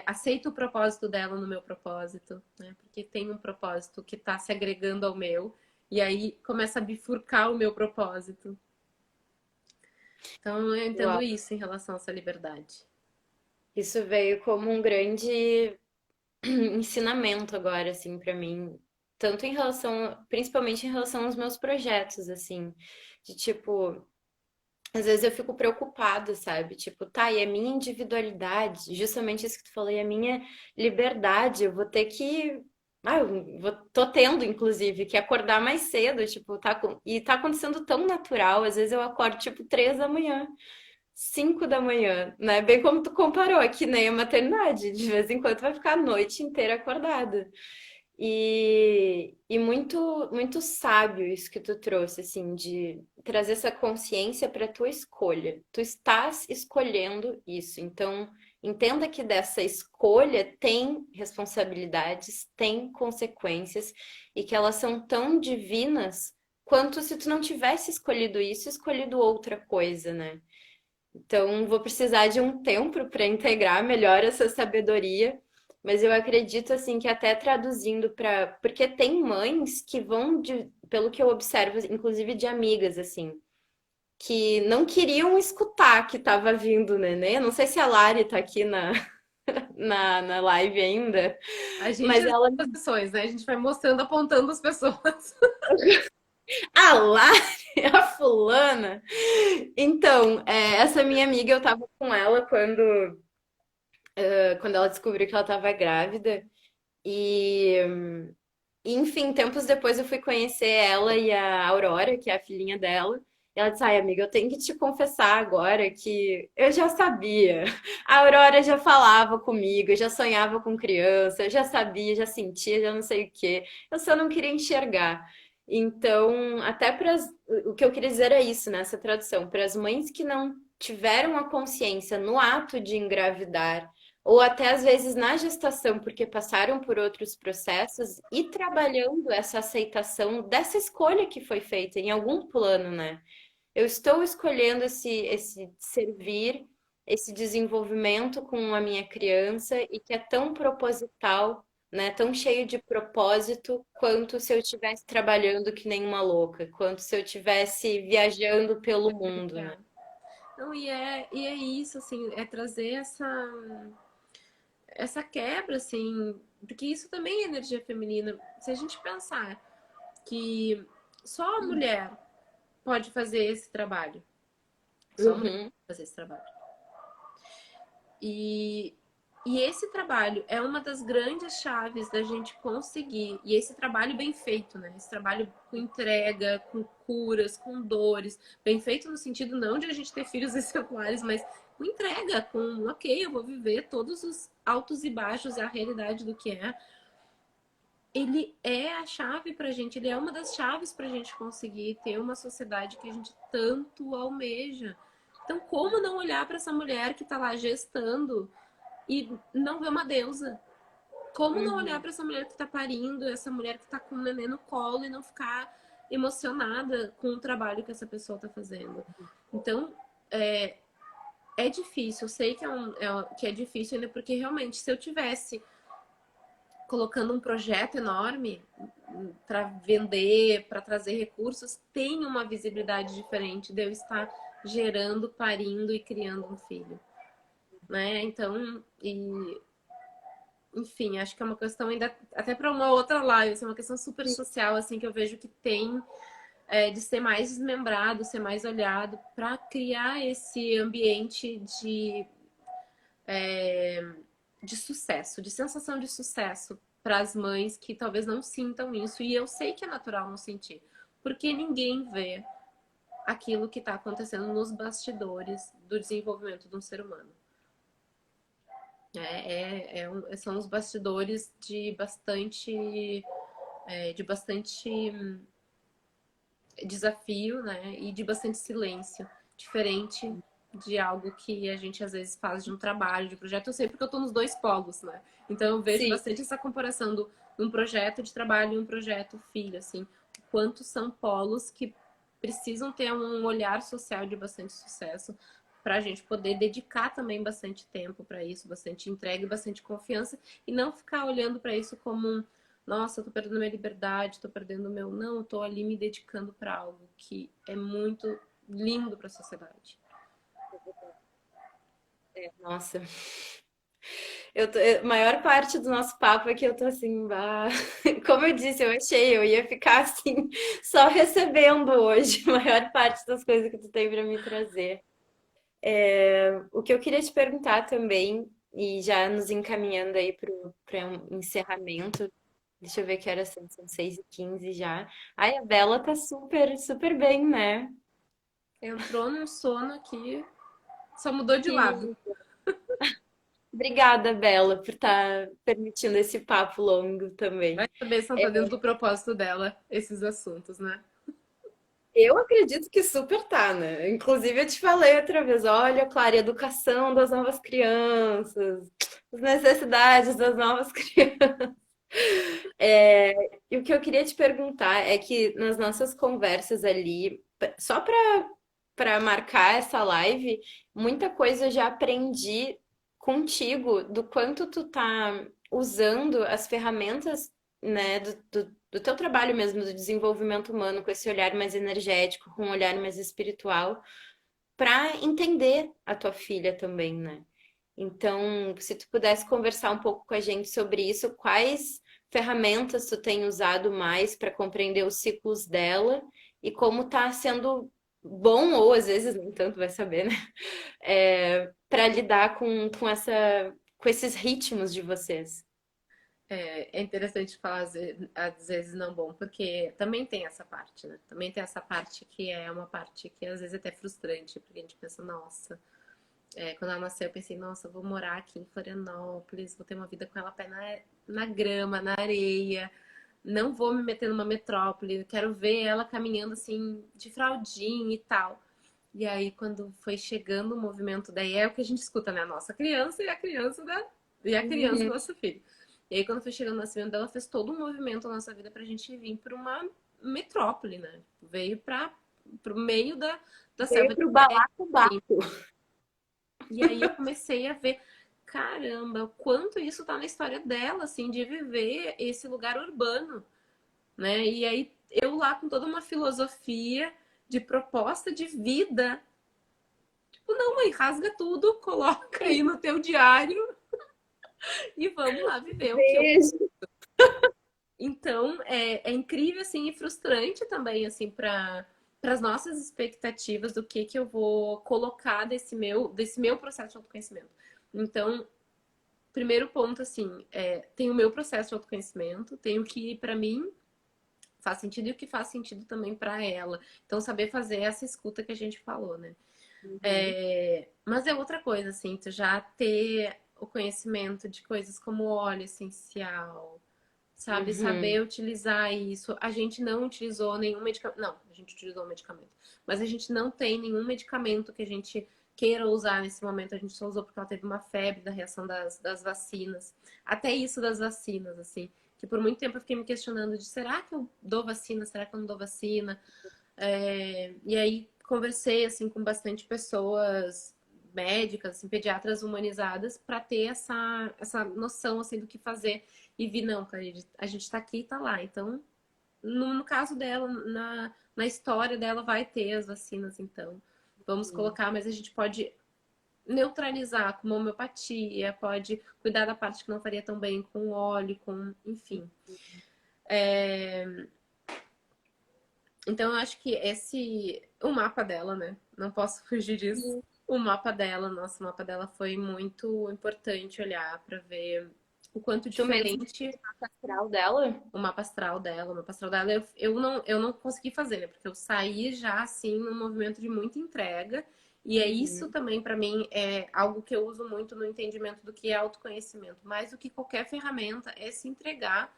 aceito o propósito dela no meu propósito, né? Porque tem um propósito que está se agregando ao meu, e aí começa a bifurcar o meu propósito. Então eu entendo Uau. isso em relação a essa liberdade. Isso veio como um grande ensinamento agora, assim, pra mim. Tanto em relação, principalmente em relação aos meus projetos, assim. De tipo, às vezes eu fico preocupada, sabe? Tipo, tá, e a minha individualidade, justamente isso que tu falou, e a minha liberdade, eu vou ter que. Tô tendo, inclusive, que acordar mais cedo, tipo, e tá acontecendo tão natural, às vezes eu acordo, tipo, 3 da manhã, 5 da manhã, né? Bem como tu comparou, é que nem a maternidade, de vez em quando vai ficar a noite inteira acordada. E muito, muito sábio isso que tu trouxe, assim, de trazer essa consciência para tua escolha. Tu estás escolhendo isso. Então, entenda que dessa escolha tem responsabilidades, tem consequências e que elas são tão divinas quanto se tu não tivesse escolhido isso, escolhido outra coisa, né? Então, vou precisar de um tempo para integrar melhor essa sabedoria, mas eu acredito assim que até traduzindo para, porque tem mães que vão pelo que eu observo, inclusive de amigas assim, que não queriam escutar que estava vindo o nenê. Não sei se a Lari tá aqui na live ainda, A gente mas as ela, posições, né? A gente vai mostrando, apontando as pessoas. a Lari, a fulana. Então, essa minha amiga, eu tava com ela quando ela descobriu que ela estava grávida. E, enfim, tempos depois eu fui conhecer ela e a Aurora, que é a filhinha dela. E ela disse: Ai, amiga, eu tenho que te confessar agora que eu já sabia. A Aurora já falava comigo, eu já sonhava com criança, eu já sabia, já sentia, já não sei o quê. Eu só não queria enxergar. Então, até para o que eu queria dizer é isso nessa tradução, para as mães que não tiveram a consciência no ato de engravidar ou até às vezes na gestação, porque passaram por outros processos e trabalhando essa aceitação dessa escolha que foi feita em algum plano, né? Eu estou escolhendo esse servir, esse desenvolvimento com a minha criança e que é tão proposital, né? Tão cheio de propósito quanto se eu estivesse trabalhando que nem uma louca, quanto se eu estivesse viajando pelo mundo, né? Não, e é isso, assim, é trazer essa quebra, assim, porque isso também é energia feminina. Se a gente pensar que só a mulher pode fazer esse trabalho, só a mulher Uhum. pode fazer esse trabalho. E, e esse trabalho é uma das grandes chaves da gente conseguir, e esse trabalho bem feito, né? Esse trabalho com entrega, com curas, com dores, bem feito no sentido não de a gente ter filhos exemplares, mas com entrega, com, ok, eu vou viver todos os altos e baixos, a realidade do que é. Ele é a chave pra gente, ele é uma das chaves pra gente conseguir ter uma sociedade que a gente tanto almeja. Então, como não olhar para essa mulher que tá lá gestando e não ver uma deusa? Como não olhar Uhum. para essa mulher que tá parindo, essa mulher que tá com o neném no colo e não ficar emocionada com o trabalho que essa pessoa tá fazendo? Então, é difícil, eu sei que é difícil ainda, porque realmente, se eu tivesse colocando um projeto enorme para vender, para trazer recursos, tem uma visibilidade diferente de eu estar gerando, parindo e criando um filho, né? Então, enfim, acho que é uma questão ainda, até para uma outra live, assim, uma questão super social, assim, que eu vejo que tem de ser mais desmembrado, ser mais olhado, para criar esse ambiente de sucesso, de sensação de sucesso para as mães que talvez não sintam isso. E eu sei que é natural não sentir, porque ninguém vê aquilo que está acontecendo nos bastidores do desenvolvimento de um ser humano. São os bastidores de bastante desafio, né? E de bastante silêncio. Diferente de algo que a gente às vezes faz de um trabalho, de projeto. Eu sei porque eu estou nos dois polos, né? Então eu vejo Sim. bastante essa comparação do um projeto de trabalho e um projeto filho, assim. O quanto são polos que precisam ter um olhar social de bastante sucesso para a gente poder dedicar também bastante tempo para isso, bastante entrega e bastante confiança e não ficar olhando para isso como um nossa, eu tô perdendo minha liberdade, tô perdendo o meu. Não, eu tô ali me dedicando para algo que é muito lindo para a sociedade. Nossa, maior parte do nosso papo aqui eu tô assim, bah, como eu disse, eu achei, eu ia ficar assim, só recebendo hoje, a maior parte das coisas que tu tem para me trazer. O que eu queria te perguntar também, e já nos encaminhando aí para um encerramento, deixa eu ver que horas são 6h15 já. Ai, a Bela tá super, super bem, né? Entrou num sono aqui, só mudou de Que lado. Obrigada, Bela, por estar permitindo esse papo longo Vai também. saber se não tá dentro do propósito dela esses assuntos, né? Eu acredito que super tá, né? Inclusive, eu te falei outra vez, olha, Clara, educação das novas crianças, as necessidades das novas crianças. E o que eu queria te perguntar é que nas nossas conversas ali, só para marcar essa live, muita coisa eu já aprendi contigo do quanto tu tá usando as ferramentas, né, do teu trabalho mesmo, do desenvolvimento humano, com esse olhar mais energético, com um olhar mais espiritual, para entender a tua filha também, né? Então, se tu pudesse conversar um pouco com a gente sobre isso, quais ferramentas tu tem usado mais para compreender os ciclos dela e como tá sendo bom, ou às vezes nem tanto, vai saber, né? Para lidar com esses ritmos de vocês. É interessante falar às vezes não bom, porque também tem essa parte, né? Também tem essa parte que é uma parte que às vezes é até frustrante, porque a gente pensa, nossa, quando ela nasceu, eu pensei, nossa, eu vou morar aqui em Florianópolis, vou ter uma vida com ela pé na grama, na areia, não vou me meter numa metrópole, quero ver ela caminhando assim, de fraldinha e tal. E aí, quando foi chegando o movimento, daí é o que a gente escuta, né? A nossa criança e a criança do Uhum. nosso filho. E aí, quando foi chegando o nascimento dela, fez todo um movimento na nossa vida pra gente vir pra uma metrópole, né? Veio pro meio da Veio selva de pro neve, assim. balacobaco. E aí eu comecei a ver, caramba, o quanto isso tá na história dela, assim, de viver esse lugar urbano, né? E aí eu lá com toda uma filosofia de proposta de vida. Tipo, não, mãe, rasga tudo, coloca aí no teu diário e vamos lá viver o que eu. Beijo. Então, é incrível, assim, e frustrante também, assim, para as nossas expectativas do que eu vou colocar desse meu processo de autoconhecimento. Então, primeiro ponto, assim, tem o meu processo de autoconhecimento, tem o que para mim faz sentido e o que faz sentido também para ela. Então, saber fazer essa escuta que a gente falou, né? Uhum. Mas é outra coisa, assim, tu já ter o conhecimento de coisas como óleo essencial, sabe? Uhum. Saber utilizar isso. A gente não utilizou nenhum medicamento. Não, a gente utilizou um medicamento. Mas a gente não tem nenhum medicamento que a gente queira usar nesse momento. A gente só usou porque ela teve uma febre da reação das vacinas. Até isso das vacinas, assim. Que por muito tempo eu fiquei me questionando de será que eu dou vacina? Será que eu não dou vacina? E aí conversei assim com bastante pessoas médicas, assim, pediatras humanizadas para ter essa noção assim do que fazer e vi não, cara, a gente está aqui e tá lá. Então, no caso dela, na história dela vai ter as vacinas, então vamos colocar, mas a gente pode neutralizar com uma homeopatia, pode cuidar da parte que não faria tão bem com óleo, com, enfim. Então, eu acho que o mapa dela, né? Não posso fugir disso. O mapa dela, nossa, o mapa dela foi muito importante olhar para ver o quanto Tu mesmo diferente o astral dela? o mapa astral dela. O mapa astral dela eu não consegui fazer, né? Porque eu saí já, assim, num movimento de muita entrega. E é isso também, para mim, é algo que eu uso muito no entendimento do que é autoconhecimento. Mais do que qualquer ferramenta, é se entregar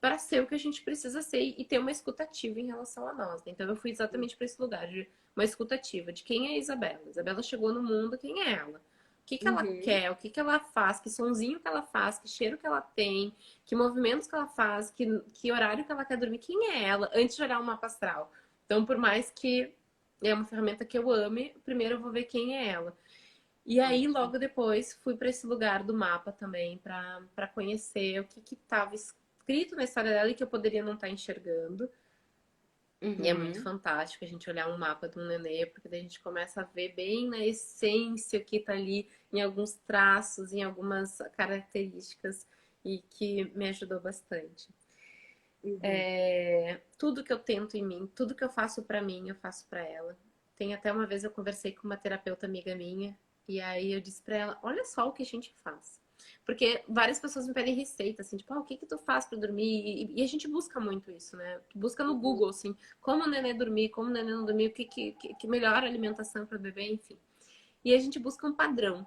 para ser o que a gente precisa ser e ter uma escutativa em relação a nós, né? Então eu fui exatamente para esse lugar de uma escutativa de quem é a Isabela. A Isabela chegou no mundo, quem é ela? O que que ela Uhum. quer? O que que ela faz? Que sonzinho que ela faz? Que cheiro que ela tem? Que movimentos que ela faz? Que horário que ela quer dormir? Quem é ela? Antes de olhar o mapa astral. Então, por mais que é uma ferramenta que eu ame, primeiro eu vou ver quem é ela. E aí, logo depois, fui para esse lugar do mapa também, para conhecer o que estava escrito na história dela e que eu poderia não estar enxergando. E é muito Uhum. fantástico a gente olhar um mapa de um nenê, porque daí a gente começa a ver bem na essência o que está ali, em alguns traços, em algumas características, e que me ajudou bastante. Uhum. Tudo que eu tento em mim, tudo que eu faço para mim, eu faço para ela. Tem até uma vez eu conversei com uma terapeuta amiga minha e aí eu disse para ela, olha só o que a gente faz. Porque várias pessoas me pedem receita, assim, tipo, o que que tu faz para dormir? E a gente busca muito isso, né? Tu busca no Uhum. Google, assim, como o neném dormir, como o neném não dormir, que melhor alimentação para bebê, enfim. E a gente busca um padrão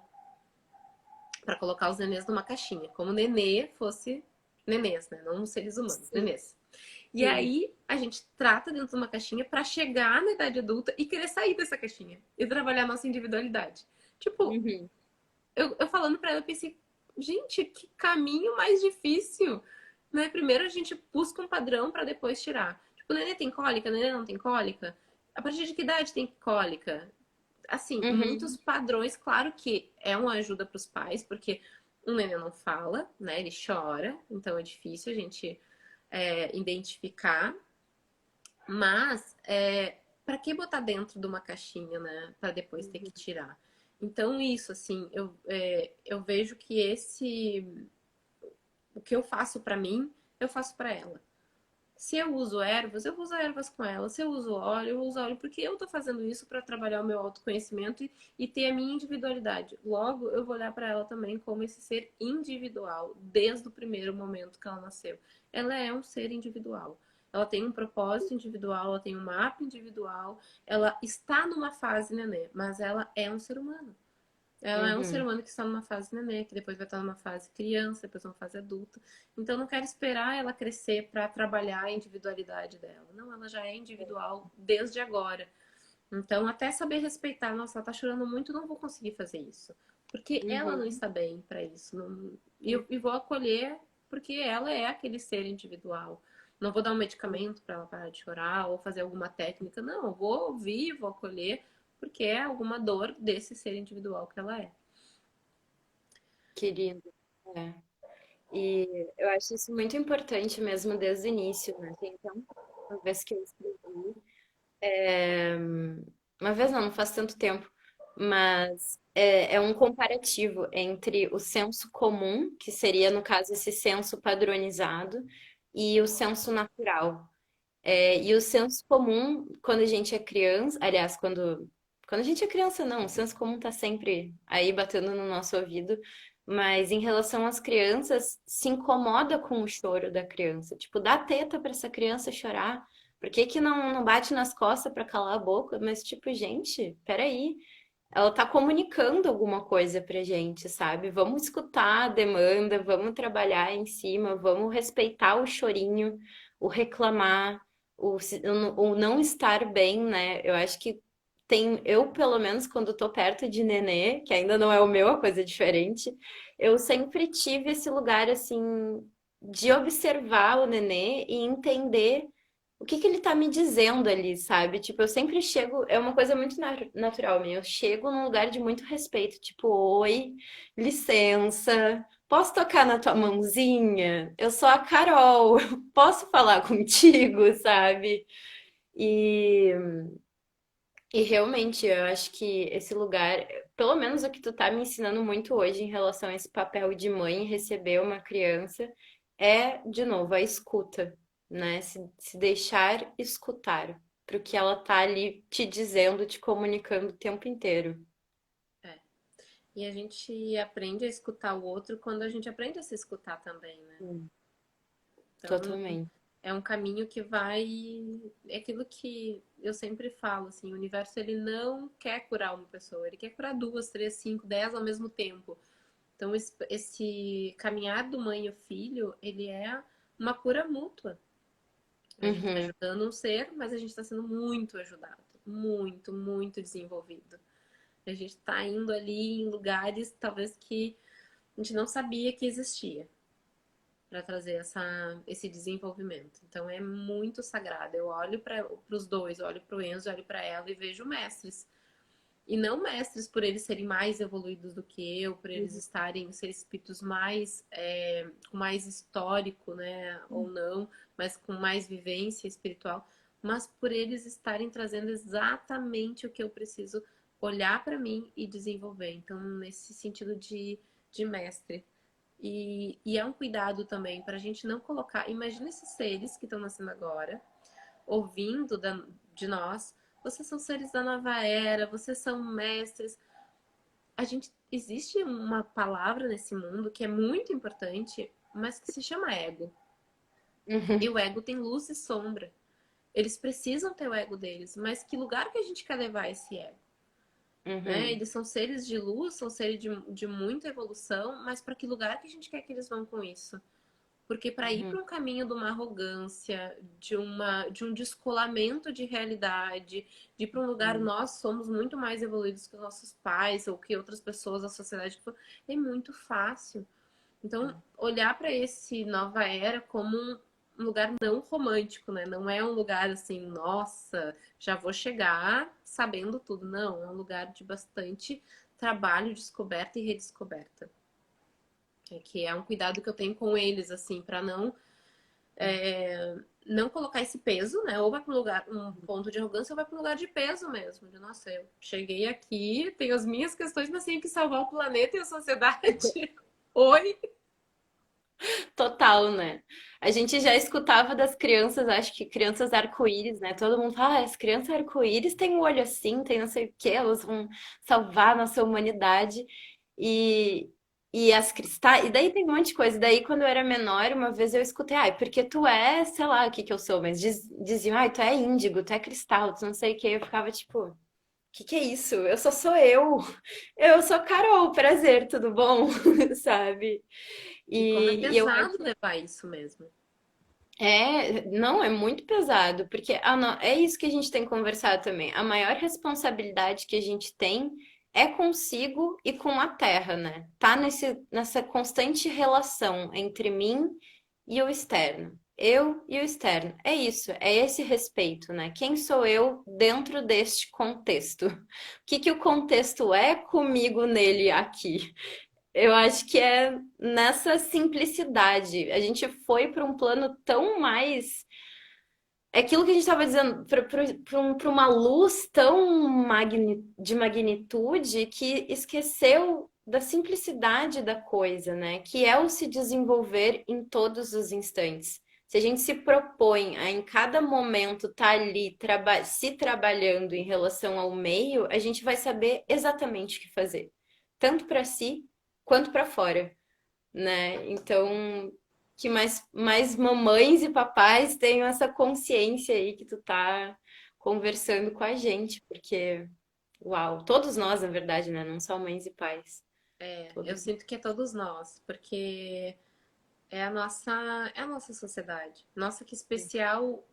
para colocar os nenês numa caixinha, como o nenê fosse nenês, né? Não seres humanos, Sim, nenês. E sim. aí a gente trata dentro de uma caixinha para chegar na idade adulta e querer sair dessa caixinha e trabalhar a nossa individualidade. Tipo, Uhum. eu falando para ela, eu pensei, gente, que caminho mais difícil, né? Primeiro a gente busca um padrão para depois tirar. Tipo, o neném tem cólica, o neném não tem cólica. A partir de que idade tem cólica? Assim, muitos Uhum. padrões, claro que é uma ajuda para os pais, porque um neném não fala, né? Ele chora, então é difícil a gente identificar. Mas, para que botar dentro de uma caixinha, né? Para depois ter que Uhum. tirar. Então, isso, assim, eu vejo que o que eu faço para mim, eu faço para ela. Se eu uso ervas, eu uso ervas com ela. Se eu uso óleo, eu uso óleo, porque eu tô fazendo isso para trabalhar o meu autoconhecimento e ter a minha individualidade. Logo, eu vou olhar para ela também como esse ser individual, desde o primeiro momento que ela nasceu. Ela é um ser individual. Ela tem um propósito individual, ela tem um mapa individual, ela está numa fase nenê, mas ela é um ser humano. Ela é um ser Uhum. humano que está numa fase neném, que depois vai estar numa fase criança, depois numa fase adulta. Então, não quero esperar ela crescer para trabalhar a individualidade dela. Não, ela já é individual desde agora. Então, até saber respeitar, nossa, ela tá chorando muito, não vou conseguir fazer isso. Porque ela não Uhum. está bem para isso. Não... E vou acolher porque ela é aquele ser individual. Não vou dar um medicamento para ela parar de chorar ou fazer alguma técnica. Não, eu vou ouvir, vou acolher, porque é alguma dor desse ser individual que ela é. Querido. É. E eu acho isso muito importante mesmo desde o início, né? Tem até uma vez que eu escrevi. é, Uma vez não, não faz tanto tempo. Mas é um comparativo entre o senso comum, que seria, no caso, esse senso padronizado, e o senso natural. E o senso comum, quando a gente é criança, aliás, quando a gente é criança, não, o senso comum tá sempre aí batendo no nosso ouvido, mas em relação às crianças, se incomoda com o choro da criança. Tipo, dá teta pra essa criança chorar. Por que que não bate nas costas pra calar a boca? Mas, tipo, gente, peraí. Ela tá comunicando alguma coisa pra gente, sabe? Vamos escutar a demanda, vamos trabalhar em cima, vamos respeitar o chorinho, o reclamar o não estar bem, né? Eu acho que eu pelo menos quando tô perto de nenê, que ainda não é o meu, a coisa é diferente, eu sempre tive esse lugar assim de observar o nenê e entender o que que ele tá me dizendo ali, sabe? Tipo, eu sempre chego, é uma coisa muito natural minha, eu chego num lugar de muito respeito, tipo, oi, licença, posso tocar na tua mãozinha? Eu sou a Carol, posso falar contigo, sabe? E, e realmente, eu acho que esse lugar. pelo menos o que tu tá me ensinando muito hoje em relação a esse papel de mãe, receber uma criança, é, de novo, a escuta, né? Se deixar escutar pro que ela tá ali te dizendo, te comunicando o tempo inteiro. É. E a gente aprende a escutar o outro quando a gente aprende a se escutar também, né? Hum. Então, Totalmente. é um caminho que vai. É aquilo que eu sempre falo, assim, o universo ele não quer curar uma pessoa, ele quer curar duas, três, cinco, dez ao mesmo tempo. Então, esse caminhar do mãe e o filho, ele é uma cura mútua. A gente está Uhum. ajudando um ser, mas a gente está sendo muito ajudado. Muito, muito desenvolvido. A gente está indo ali em lugares, talvez, que a gente não sabia que existia para trazer esse desenvolvimento. Então é muito sagrado. Eu olho para os dois, olho para o Enzo, olho para ela e vejo mestres. E não mestres por eles serem mais evoluídos do que eu, por eles estarem, ser espíritos mais, com mais histórico, né, ou não, mas com mais vivência espiritual, mas por eles estarem trazendo exatamente o que eu preciso olhar para mim e desenvolver. Então, nesse sentido de mestre. E é um cuidado também para a gente não colocar. Imagina esses seres que estão nascendo agora, ouvindo de nós. Vocês são seres da nova era, vocês são mestres. A gente existe uma palavra nesse mundo que é muito importante, mas que se chama ego. E Uhum. o ego tem luz e sombra. Eles precisam ter o ego deles, mas que lugar que a gente quer levar esse ego? Né? Uhum. Eles são seres de luz, são seres de muita evolução, mas para que lugar que a gente quer que eles vão com isso? Porque para ir Uhum. para um caminho de uma arrogância, de um descolamento de realidade, de ir para um lugar Uhum. nós somos muito mais evoluídos que os nossos pais ou que outras pessoas da sociedade, é muito fácil. Então, olhar para esse nova era como um lugar não romântico, né? Não é um lugar assim, nossa, já vou chegar sabendo tudo. Não, é um lugar de bastante trabalho, descoberta e redescoberta. É que é um cuidado que eu tenho com eles, assim, para não colocar esse peso, né? Ou vai para um lugar, um ponto de arrogância, ou vai para um lugar de peso mesmo. De, nossa, eu cheguei aqui, tenho as minhas questões, mas tenho que salvar o planeta e a sociedade. Oi? Total, né? A gente já escutava das crianças, acho que crianças arco-íris, né? Todo mundo fala, ah, as crianças arco-íris têm um olho assim, tem não sei o quê, elas vão salvar a nossa humanidade. E, e as cristais, e daí tem um monte de coisa. Daí, quando eu era menor, uma vez eu escutei, ai, porque tu é, sei lá o que que eu sou, mas diziam, ai, tu é índigo, tu é cristal, tu não sei o quê. Eu ficava tipo, o que que é isso? Eu só sou eu. Eu sou Carol, prazer, tudo bom? Sabe? E como é E eu pesado levar isso mesmo. não, é muito pesado, porque é isso que a gente tem conversado também. A maior responsabilidade que a gente tem é consigo e com a terra, né? Tá nessa constante relação entre mim e o externo. Eu e o externo. É isso, é esse respeito, né? Quem sou eu dentro deste contexto? O que que o contexto é comigo nele aqui? Eu acho que é nessa simplicidade. A gente foi para um plano tão mais. É aquilo que a gente estava dizendo, para uma luz tão de magnitude que esqueceu da simplicidade da coisa, né? Que é o se desenvolver em todos os instantes. Se a gente se propõe a em cada momento estar ali se trabalhando em relação ao meio, a gente vai saber exatamente o que fazer, tanto para si quanto para fora, né? Então, que mais mamães e papais tenham essa consciência aí que tu tá conversando com a gente, porque, uau, todos nós, na verdade, né? Não só mães e pais, Eu todos. sinto que é todos nós, porque é a nossa sociedade. Nossa, que especial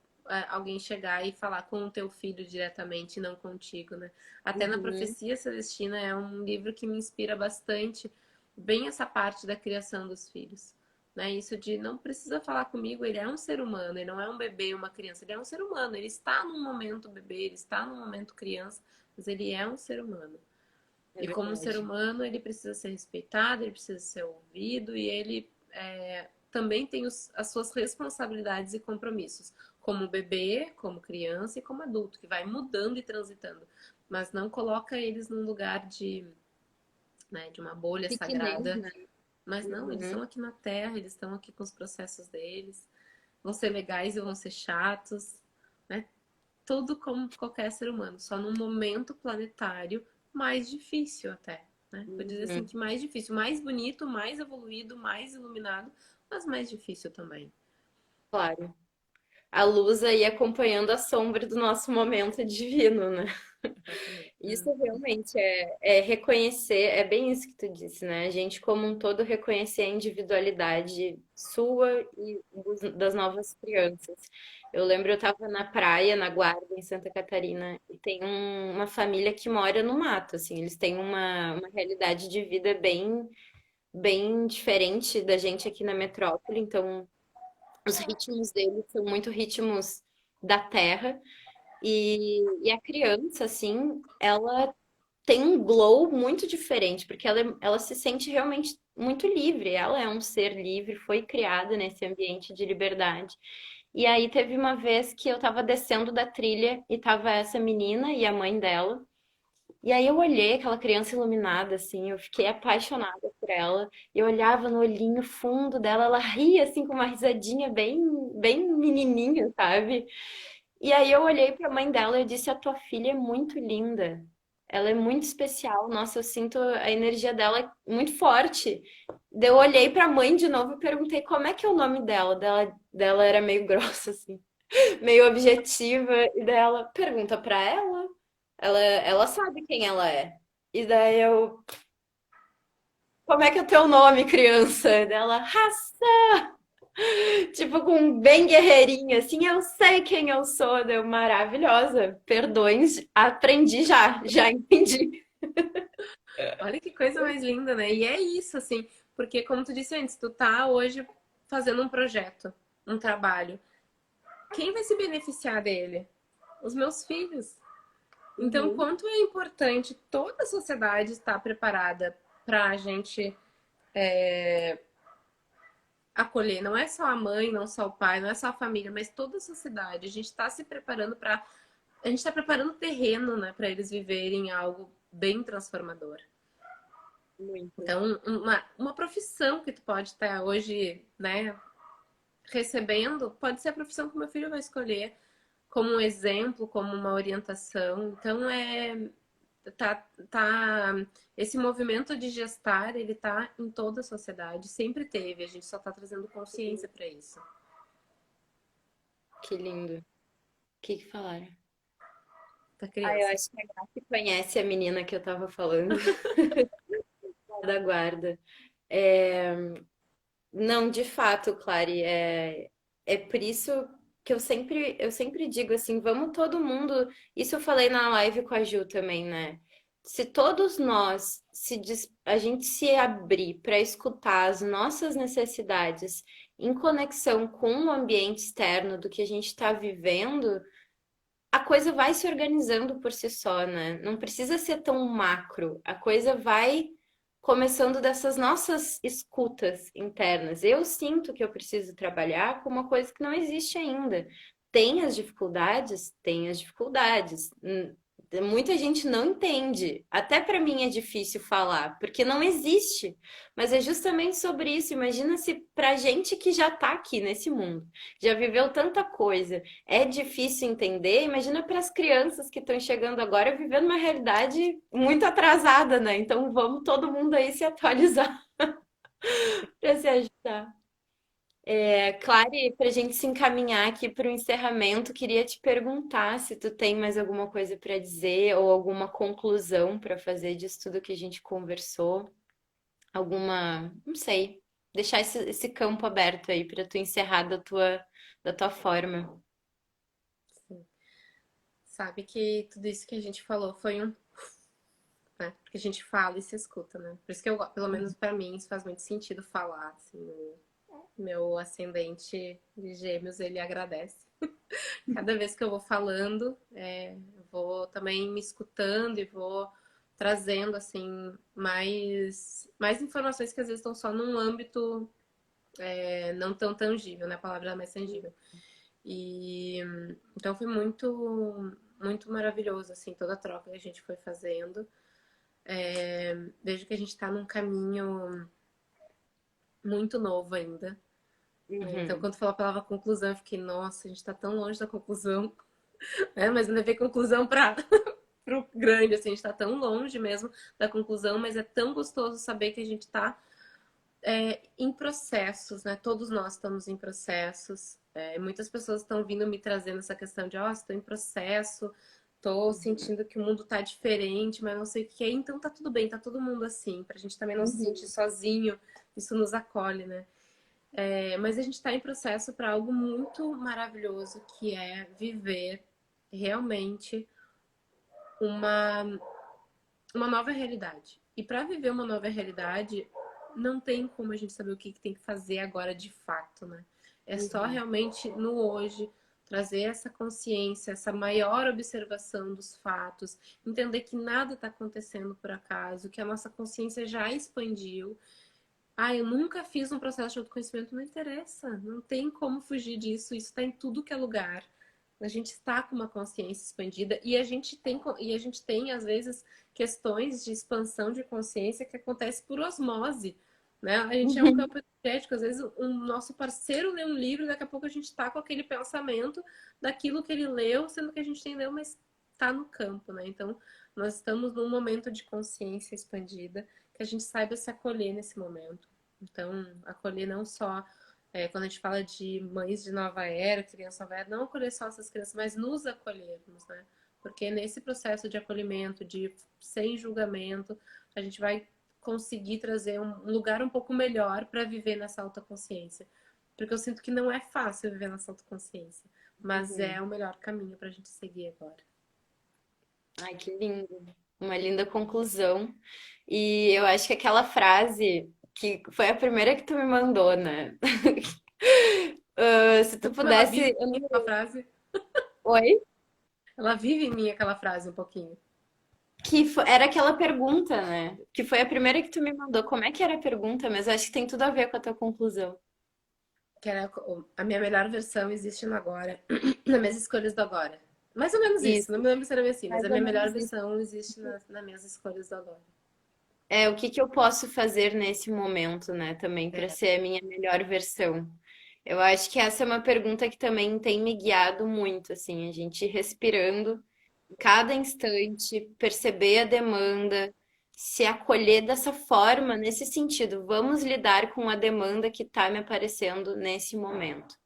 alguém chegar e falar com o teu filho diretamente, e não contigo, né? Até na Uhum, Profecia Celestina é um livro que me inspira bastante, bem essa parte da criação dos filhos. Né? Isso de não precisa falar comigo, ele é um ser humano, ele não é um bebê, uma criança, ele é um ser humano, ele está num momento bebê, ele está num momento criança, mas ele é um ser humano. é E como ser verdade. humano, ele precisa ser respeitado, ele precisa ser ouvido e ele também tem as suas responsabilidades e compromissos, como bebê, como criança e como adulto, que vai mudando e transitando. Mas não coloca eles num lugar de né, de uma bolha Pequenininho, sagrada. né? Mas não, eles estão Uhum. aqui na Terra, eles estão aqui com os processos deles. Vão ser legais e vão ser chatos, né? Tudo como qualquer ser humano, só num momento planetário mais difícil até, né? Vou dizer assim Uhum. que mais difícil, mais bonito, mais evoluído, mais iluminado, mas mais difícil também. Claro. A luz aí acompanhando a sombra do nosso momento divino, né? Exatamente. Isso realmente é reconhecer, é bem isso que tu disse, né? A gente, como um todo, reconhecer a individualidade sua e das novas crianças. Eu lembro, eu estava na praia, na Guarda, em Santa Catarina, e tem uma família que mora no mato, assim, eles têm uma realidade de vida bem diferente da gente aqui na metrópole, então os ritmos deles são muito ritmos da terra. E a criança, assim, ela tem um glow muito diferente, porque ela se sente realmente muito livre. Ela é um ser livre, foi criada nesse ambiente de liberdade. E aí teve uma vez que eu tava descendo da trilha e tava essa menina e a mãe dela. E aí eu olhei aquela criança iluminada, assim, eu fiquei apaixonada por ela. Eu olhava no olhinho fundo dela, ela ria, assim, com uma risadinha bem menininha, sabe? E aí eu olhei para a mãe dela e eu disse: A tua filha é muito linda. Ela é muito especial. Nossa, eu sinto a energia dela muito forte. Daí eu olhei para a mãe de novo e perguntei como é que é o nome dela. Dela era meio grossa, assim, meio objetiva. E daí ela pergunta para ela. Ela sabe quem ela é. E daí eu, como é que é o teu nome, criança? E daí ela, Raça! Tipo, com bem guerreirinha, assim, eu sei quem eu sou, deu maravilhosa. Perdões, aprendi já entendi. Olha que coisa mais linda, né? E é isso, assim, porque como tu disse antes, tu tá hoje fazendo um projeto, um trabalho. Quem vai se beneficiar dele? Os meus filhos. Então, Uhum. quanto é importante toda a sociedade estar preparada para a gente acolher, não é só a mãe, não só o pai, não é só a família, mas toda a sociedade. A gente está se preparando para. A gente está preparando o terreno, né, para eles viverem algo bem transformador. Muito. Então, uma profissão que tu pode estar hoje, né, recebendo, pode ser a profissão que meu filho vai escolher como um exemplo, como uma orientação. Então, tá, esse movimento de gestar, ele tá em toda a sociedade, sempre teve, a gente só tá trazendo consciência para isso. Que lindo. O que falaram? Da Ah, eu criança. acho que a Grace conhece a menina que eu tava falando, lá da guarda. É, não, de fato, Clary, é por isso que eu sempre digo assim, vamos todo mundo. Isso eu falei na live com a Ju também, né? Se todos nós a gente se abrir para escutar as nossas necessidades em conexão com o ambiente externo do que a gente está vivendo, a coisa vai se organizando por si só, né? Não precisa ser tão macro. A coisa vai começando dessas nossas escutas internas. Eu sinto que eu preciso trabalhar com uma coisa que não existe ainda. Tem as dificuldades? Tem as dificuldades. Muita gente não entende. Até para mim é difícil falar, porque não existe. Mas é justamente sobre isso. Imagina se para gente que já está aqui nesse mundo, já viveu tanta coisa é difícil entender. Imagina para as crianças que estão chegando agora vivendo uma realidade muito atrasada, né? Então vamos todo mundo aí se atualizar para se ajudar. Clary, para a gente se encaminhar aqui para o encerramento, queria te perguntar se tu tem mais alguma coisa para dizer ou alguma conclusão para fazer disso tudo que a gente conversou. Alguma, não sei, deixar esse campo aberto aí para tu encerrar da tua forma. Sim. Sabe que tudo isso que a gente falou foi um, né? Porque a gente fala e se escuta, né? Por isso que eu, pelo menos para mim, isso faz muito sentido falar, assim, meu ascendente de gêmeos, ele agradece. Cada vez que eu vou falando, eu vou também me escutando e vou trazendo, assim, mais informações que às vezes estão só num âmbito não tão tangível, né? A palavra é mais tangível. E então foi muito, muito maravilhoso, assim, toda a troca que a gente foi fazendo. Vejo que a gente está num caminho muito novo ainda. Então, Uhum. quando tu falou a palavra conclusão, eu fiquei, nossa, a gente está tão longe da conclusão, né? Mas ainda veio conclusão para pro grande, assim, a gente tá tão longe mesmo da conclusão, mas é tão gostoso saber que a gente tá em processos, né? Todos nós estamos em processos. Muitas pessoas estão vindo me trazendo essa questão de, ó, estou em processo, tô Uhum. sentindo que o mundo tá diferente, mas não sei o que é. Então tá tudo bem, tá todo mundo assim, pra gente também não se sentir Uhum. sozinho, isso nos acolhe, né? Mas a gente está em processo para algo muito maravilhoso, que é viver realmente uma uma nova realidade. E para viver uma nova realidade, não tem como a gente saber o que tem que fazer agora de fato, né? É só Uhum. realmente no hoje trazer essa consciência, essa maior observação dos fatos, entender que nada está acontecendo por acaso, que a nossa consciência já expandiu. Ah, eu nunca fiz um processo de autoconhecimento, não interessa, não tem como fugir disso, isso está em tudo que é lugar. A gente está com uma consciência expandida e a gente tem às vezes questões de expansão de consciência que acontece por osmose, né? A gente é um Uhum. campo energético, às vezes o nosso parceiro lê um livro, daqui a pouco a gente está com aquele pensamento daquilo que ele leu, sendo que a gente entendeu, mas está no campo, né? Então, nós estamos num momento de consciência expandida, que a gente saiba se acolher nesse momento. Então, acolher não só quando a gente fala de mães de nova era, criança nova era, não acolher só essas crianças, mas nos acolhermos, né? Porque nesse processo de acolhimento, de sem julgamento, a gente vai conseguir trazer um lugar um pouco melhor para viver nessa autoconsciência. Porque eu sinto que não é fácil viver nessa autoconsciência, mas é Uhum. o melhor caminho para a gente seguir agora. Ai, que lindo. Uma linda conclusão. E eu acho que aquela frase que foi a primeira que tu me mandou, né? Se tu Ela vive pudesse. em mim aquela frase. Oi? Ela vive em mim aquela frase um pouquinho. Era aquela pergunta, né? Que foi a primeira que tu me mandou. Como é que era a pergunta? Mas eu acho que tem tudo a ver com a tua conclusão. Que era a minha melhor versão existe no agora, nas minhas escolhas do agora. Mais ou menos isso, não Isso, me lembro se era bem assim, mas mais a ou minha melhor menos isso. versão existe nas minhas escolhas do agora. É, o que que eu posso fazer nesse momento, né? Também para É, ser a minha melhor versão. Eu acho que essa é uma pergunta que também tem me guiado muito, assim, a gente respirando cada instante, perceber a demanda, se acolher dessa forma, nesse sentido. Vamos lidar com a demanda que está me aparecendo nesse momento,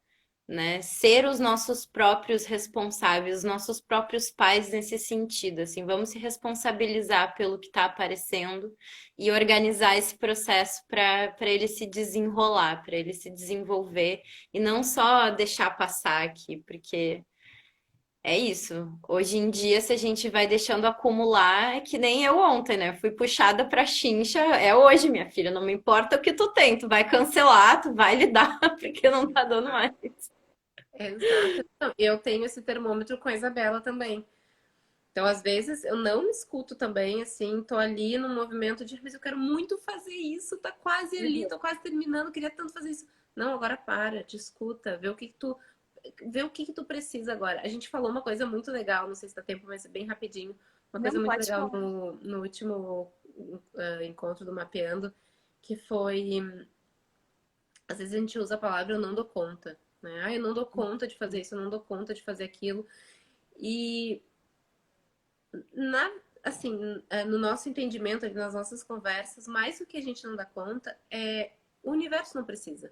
né? Ser os nossos próprios responsáveis, os nossos próprios pais nesse sentido, assim, vamos se responsabilizar pelo que está aparecendo e organizar esse processo para ele se desenrolar, para ele se desenvolver e não só deixar passar aqui, porque é isso. Hoje em dia, se a gente vai deixando acumular, é que nem eu ontem, né? Fui puxada pra chincha. É hoje, minha filha. Não me importa o que tu tem. Tu vai cancelar, tu vai lidar, porque não tá dando mais. exato. Então, eu tenho esse termômetro com a Isabela também. Então, às vezes, eu não me escuto também, assim, tô ali no movimento de, mas eu quero muito fazer isso, tá quase ali, tô quase terminando, queria tanto fazer isso. Não, agora para, te escuta, vê o que que tu precisa agora. A gente falou uma coisa muito legal, não sei se dá tempo, mas bem rapidinho. Uma coisa Não muito pode legal falar. no último encontro do Mapeando, que foi, às vezes a gente usa a palavra eu não dou conta, né? Ah, eu não dou conta de fazer isso, eu não dou conta de fazer aquilo. E na, assim, no nosso entendimento, nas nossas conversas, mais do que a gente não dá conta é o universo não precisa.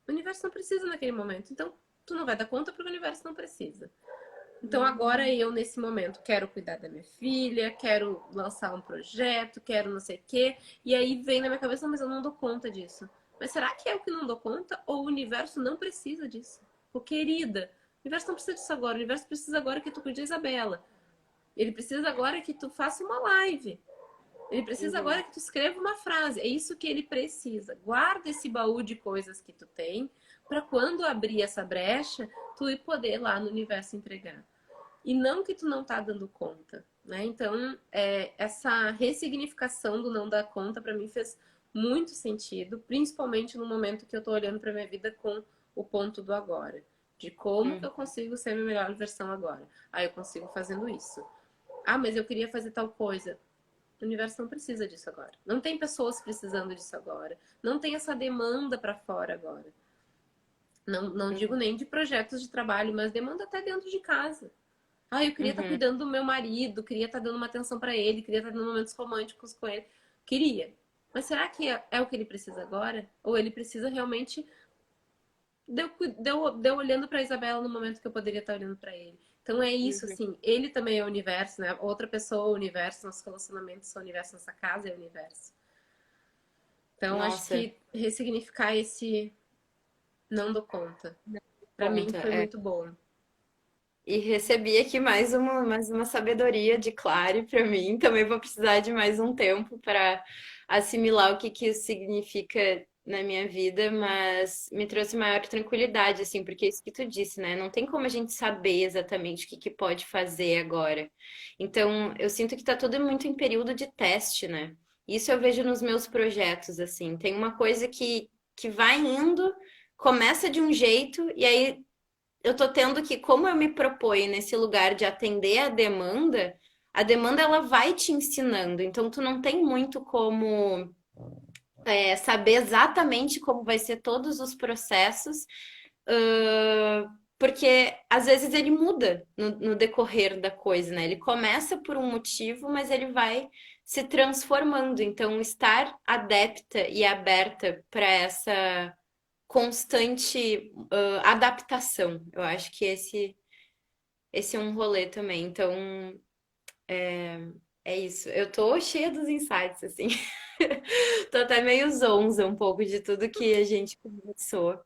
O universo não precisa naquele momento. Então, tu não vai dar conta porque o universo não precisa. Então, agora eu, nesse momento, quero cuidar da minha filha, quero lançar um projeto, quero não sei o quê. E aí vem na minha cabeça, mas eu não dou conta disso. Mas será que é o que não dou conta ou o universo não precisa disso? Pô, querida, o universo não precisa disso agora. O universo precisa agora que tu cuide da Isabela. Ele precisa agora que tu faça uma live. Ele precisa Uhum. agora que tu escreva uma frase. É isso que ele precisa. Guarda esse baú de coisas que tu tem para quando abrir essa brecha, tu ir poder lá no universo entregar. E não que tu não tá dando conta, né? Então, essa ressignificação do não dar conta para mim fez muito sentido, principalmente no momento que eu tô olhando para minha vida com o ponto do agora, de como que Uhum. eu consigo ser a minha melhor versão agora. Aí eu consigo fazendo isso. Ah, mas eu queria fazer tal coisa. O universo não precisa disso agora. Não tem pessoas precisando disso agora. Não tem essa demanda para fora agora. Não digo nem de projetos de trabalho, mas demanda até dentro de casa. Ah, eu queria estar Uhum, cuidando do meu marido, queria estar dando uma atenção para ele, queria estar dando momentos românticos com ele. Queria. Mas será que é o que ele precisa agora? Ou ele precisa realmente deu olhando para Isabela no momento que eu poderia estar olhando para ele. Então é isso, uhum. assim. Ele também é o universo, né? Outra pessoa é o universo, nossos relacionamentos são o universo, nossa casa é o universo. Então acho Nossa, que ressignificar esse não dou conta. Para mim conta. foi É. muito bom. E recebi aqui mais uma sabedoria de Clary para mim. Também vou precisar de mais um tempo para assimilar o que que isso significa na minha vida, mas me trouxe maior tranquilidade, assim, porque é isso que tu disse, né? Não tem como a gente saber exatamente o que que pode fazer agora. Então, eu sinto que tá tudo muito em período de teste, né? Isso eu vejo nos meus projetos, assim. Tem uma coisa que vai indo, começa de um jeito, e aí eu tô tendo que, como eu me proponho nesse lugar de atender a demanda ela vai te ensinando. Então, tu não tem muito como saber exatamente como vai ser todos os processos, porque às vezes ele muda no decorrer da coisa, né? Ele começa por um motivo, mas ele vai se transformando. Então, estar adepta e aberta para essa constante adaptação. Eu acho que esse é um rolê também. Então, é isso. Eu tô cheia dos insights, assim. Tô até meio zonza um pouco de tudo que a gente conversou.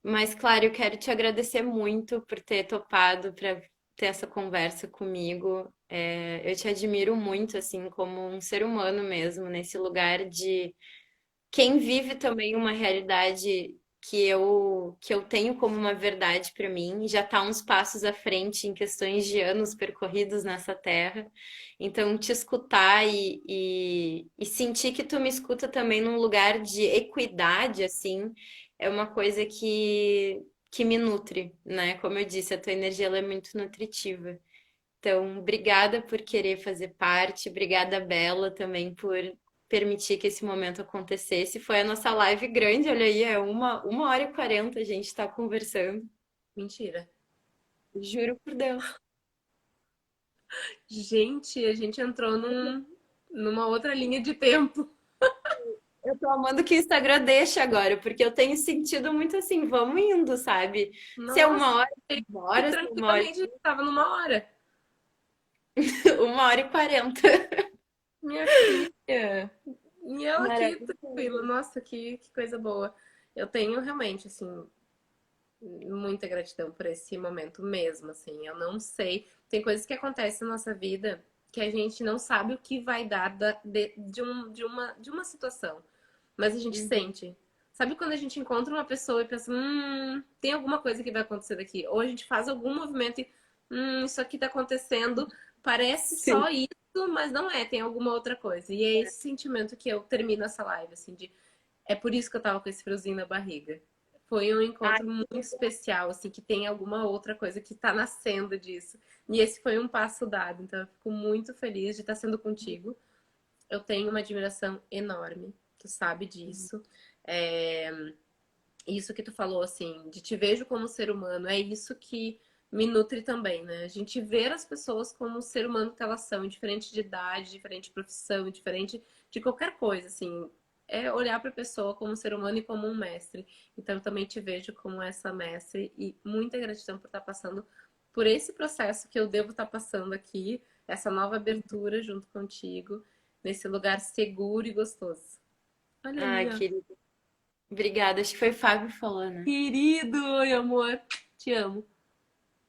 Mas, claro, eu quero te agradecer muito por ter topado para ter essa conversa comigo. Eu te admiro muito, assim, como um ser humano mesmo, nesse lugar de quem vive também uma realidade que eu tenho como uma verdade para mim, já está uns passos à frente em questões de anos percorridos nessa terra. Então, te escutar e sentir que tu me escuta também num lugar de equidade, assim, é uma coisa que me nutre, né? Como eu disse, a tua energia ela é muito nutritiva. Então, obrigada por querer fazer parte, obrigada, Bela, também por permitir que esse momento acontecesse. Foi a nossa live grande, olha aí, é uma hora e 40 a gente está conversando. Mentira. Juro por Deus. Gente, a gente entrou numa outra linha de tempo. Eu tô amando que o Instagram deixa agora, porque eu tenho sentido muito assim, vamos indo, sabe? Se é Nossa, uma hora, uma que hora, se é uma hora, tranquilamente estava numa hora. uma hora e 40. Minha filha. E ela aqui tranquila. Maravilhoso. Nossa, que coisa boa. Eu tenho realmente, assim, muita gratidão por esse momento mesmo, assim. Eu não sei. Tem coisas que acontecem na nossa vida que a gente não sabe o que vai dar de uma situação. Mas a gente Uhum. sente. Sabe quando a gente encontra uma pessoa e pensa, tem alguma coisa que vai acontecer daqui? Ou a gente faz algum movimento e, isso aqui tá acontecendo, parece Sim. só isso, mas não é, tem alguma outra coisa. E é esse sentimento que eu termino essa live, assim, de é por isso que eu tava com esse friozinho na barriga. Foi um Ai, encontro muito especial, assim, que tem alguma outra coisa que tá nascendo disso. E esse foi um passo dado, então eu fico muito feliz de estar sendo contigo. Eu tenho uma admiração enorme, tu sabe disso. É, isso que tu falou, assim, de te vejo como ser humano, é isso que me nutre também, né? A gente ver as pessoas como o ser humano que elas são, diferente de idade, diferente de profissão, diferente de qualquer coisa, assim. É olhar para a pessoa como um ser humano e como um mestre. Então, eu também te vejo como essa mestre e muita gratidão por estar passando por esse processo que eu devo estar passando aqui, essa nova abertura junto contigo, nesse lugar seguro e gostoso. Olha ai, aí, ó. querido. Obrigada. Acho que foi o Fábio falando. Querido, oi, amor. Te amo.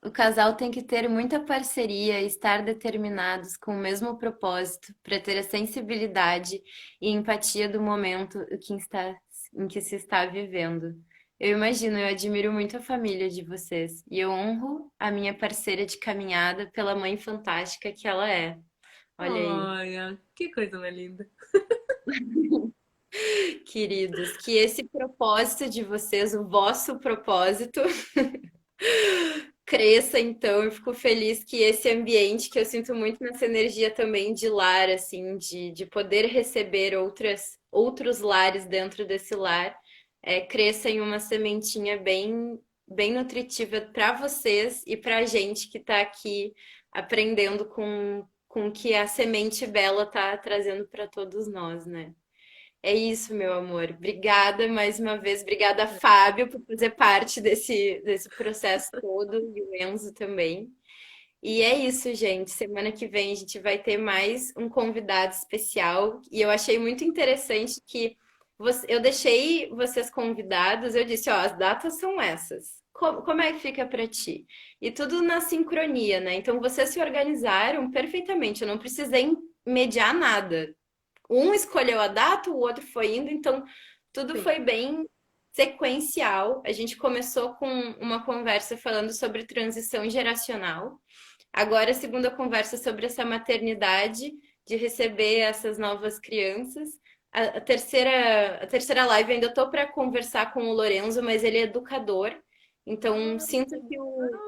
O casal tem que ter muita parceria e estar determinados com o mesmo propósito para ter a sensibilidade e empatia do momento em que se está vivendo. Eu imagino, eu admiro muito a família de vocês e eu honro a minha parceira de caminhada pela mãe fantástica que ela é. Olha aí, Olha, que coisa mais linda. queridos, que esse propósito de vocês, o vosso propósito, cresça, então. Eu fico feliz que esse ambiente, que eu sinto muito nessa energia também de lar, assim, de poder receber outros lares dentro desse lar, cresça em uma sementinha bem nutritiva para vocês e para a gente que está aqui aprendendo com o que a semente bela está trazendo para todos nós, né? É isso, meu amor. Obrigada mais uma vez. Obrigada, Fábio, por fazer parte desse processo todo e o Enzo também. E é isso, gente. Semana que vem a gente vai ter mais um convidado especial. E eu achei muito interessante que eu deixei vocês convidados. Eu disse, ó, as datas são essas. Como é que fica para ti? E tudo na sincronia, né? Então vocês se organizaram perfeitamente. Eu não precisei mediar nada. Um escolheu a data, o outro foi indo, então tudo Sim. foi bem sequencial. A gente começou com uma conversa falando sobre transição geracional. Agora, a segunda conversa sobre essa maternidade, de receber essas novas crianças. A terceira live ainda estou para conversar com o Lorenzo, mas ele é educador. Então, sinto que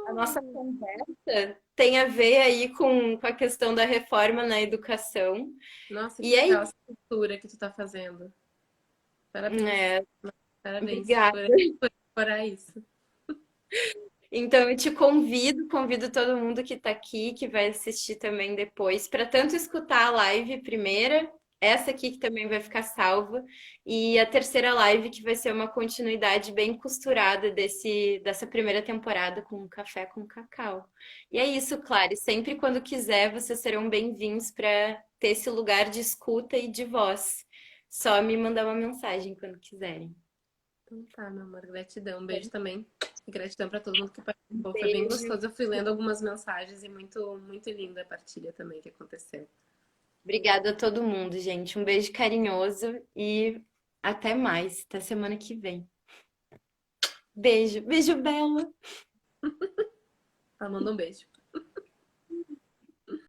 a nossa conversa tem a ver aí com a questão da reforma na educação. Nossa, que E é legal essa cultura que tu tá fazendo. Parabéns. É, Parabéns obrigada. por explorar isso. Então eu te convido todo mundo que está aqui, que vai assistir também depois, para tanto escutar a live primeira, essa aqui que também vai ficar salva, e a terceira live que vai ser uma continuidade bem costurada dessa primeira temporada com Café com Cacau. E é isso, Clary. Sempre quando quiser, vocês serão bem-vindos para ter esse lugar de escuta e de voz. Só me mandar uma mensagem quando quiserem. Então tá, meu amor, gratidão. Um beijo também. E gratidão pra todo mundo que participou. Foi bem Beijo. gostoso. Eu fui lendo algumas mensagens e muito, muito linda a partilha também que aconteceu. Obrigada a todo mundo, gente. Um beijo carinhoso e até mais. Até semana que vem. Beijo, beijo, Bela. Manda um beijo.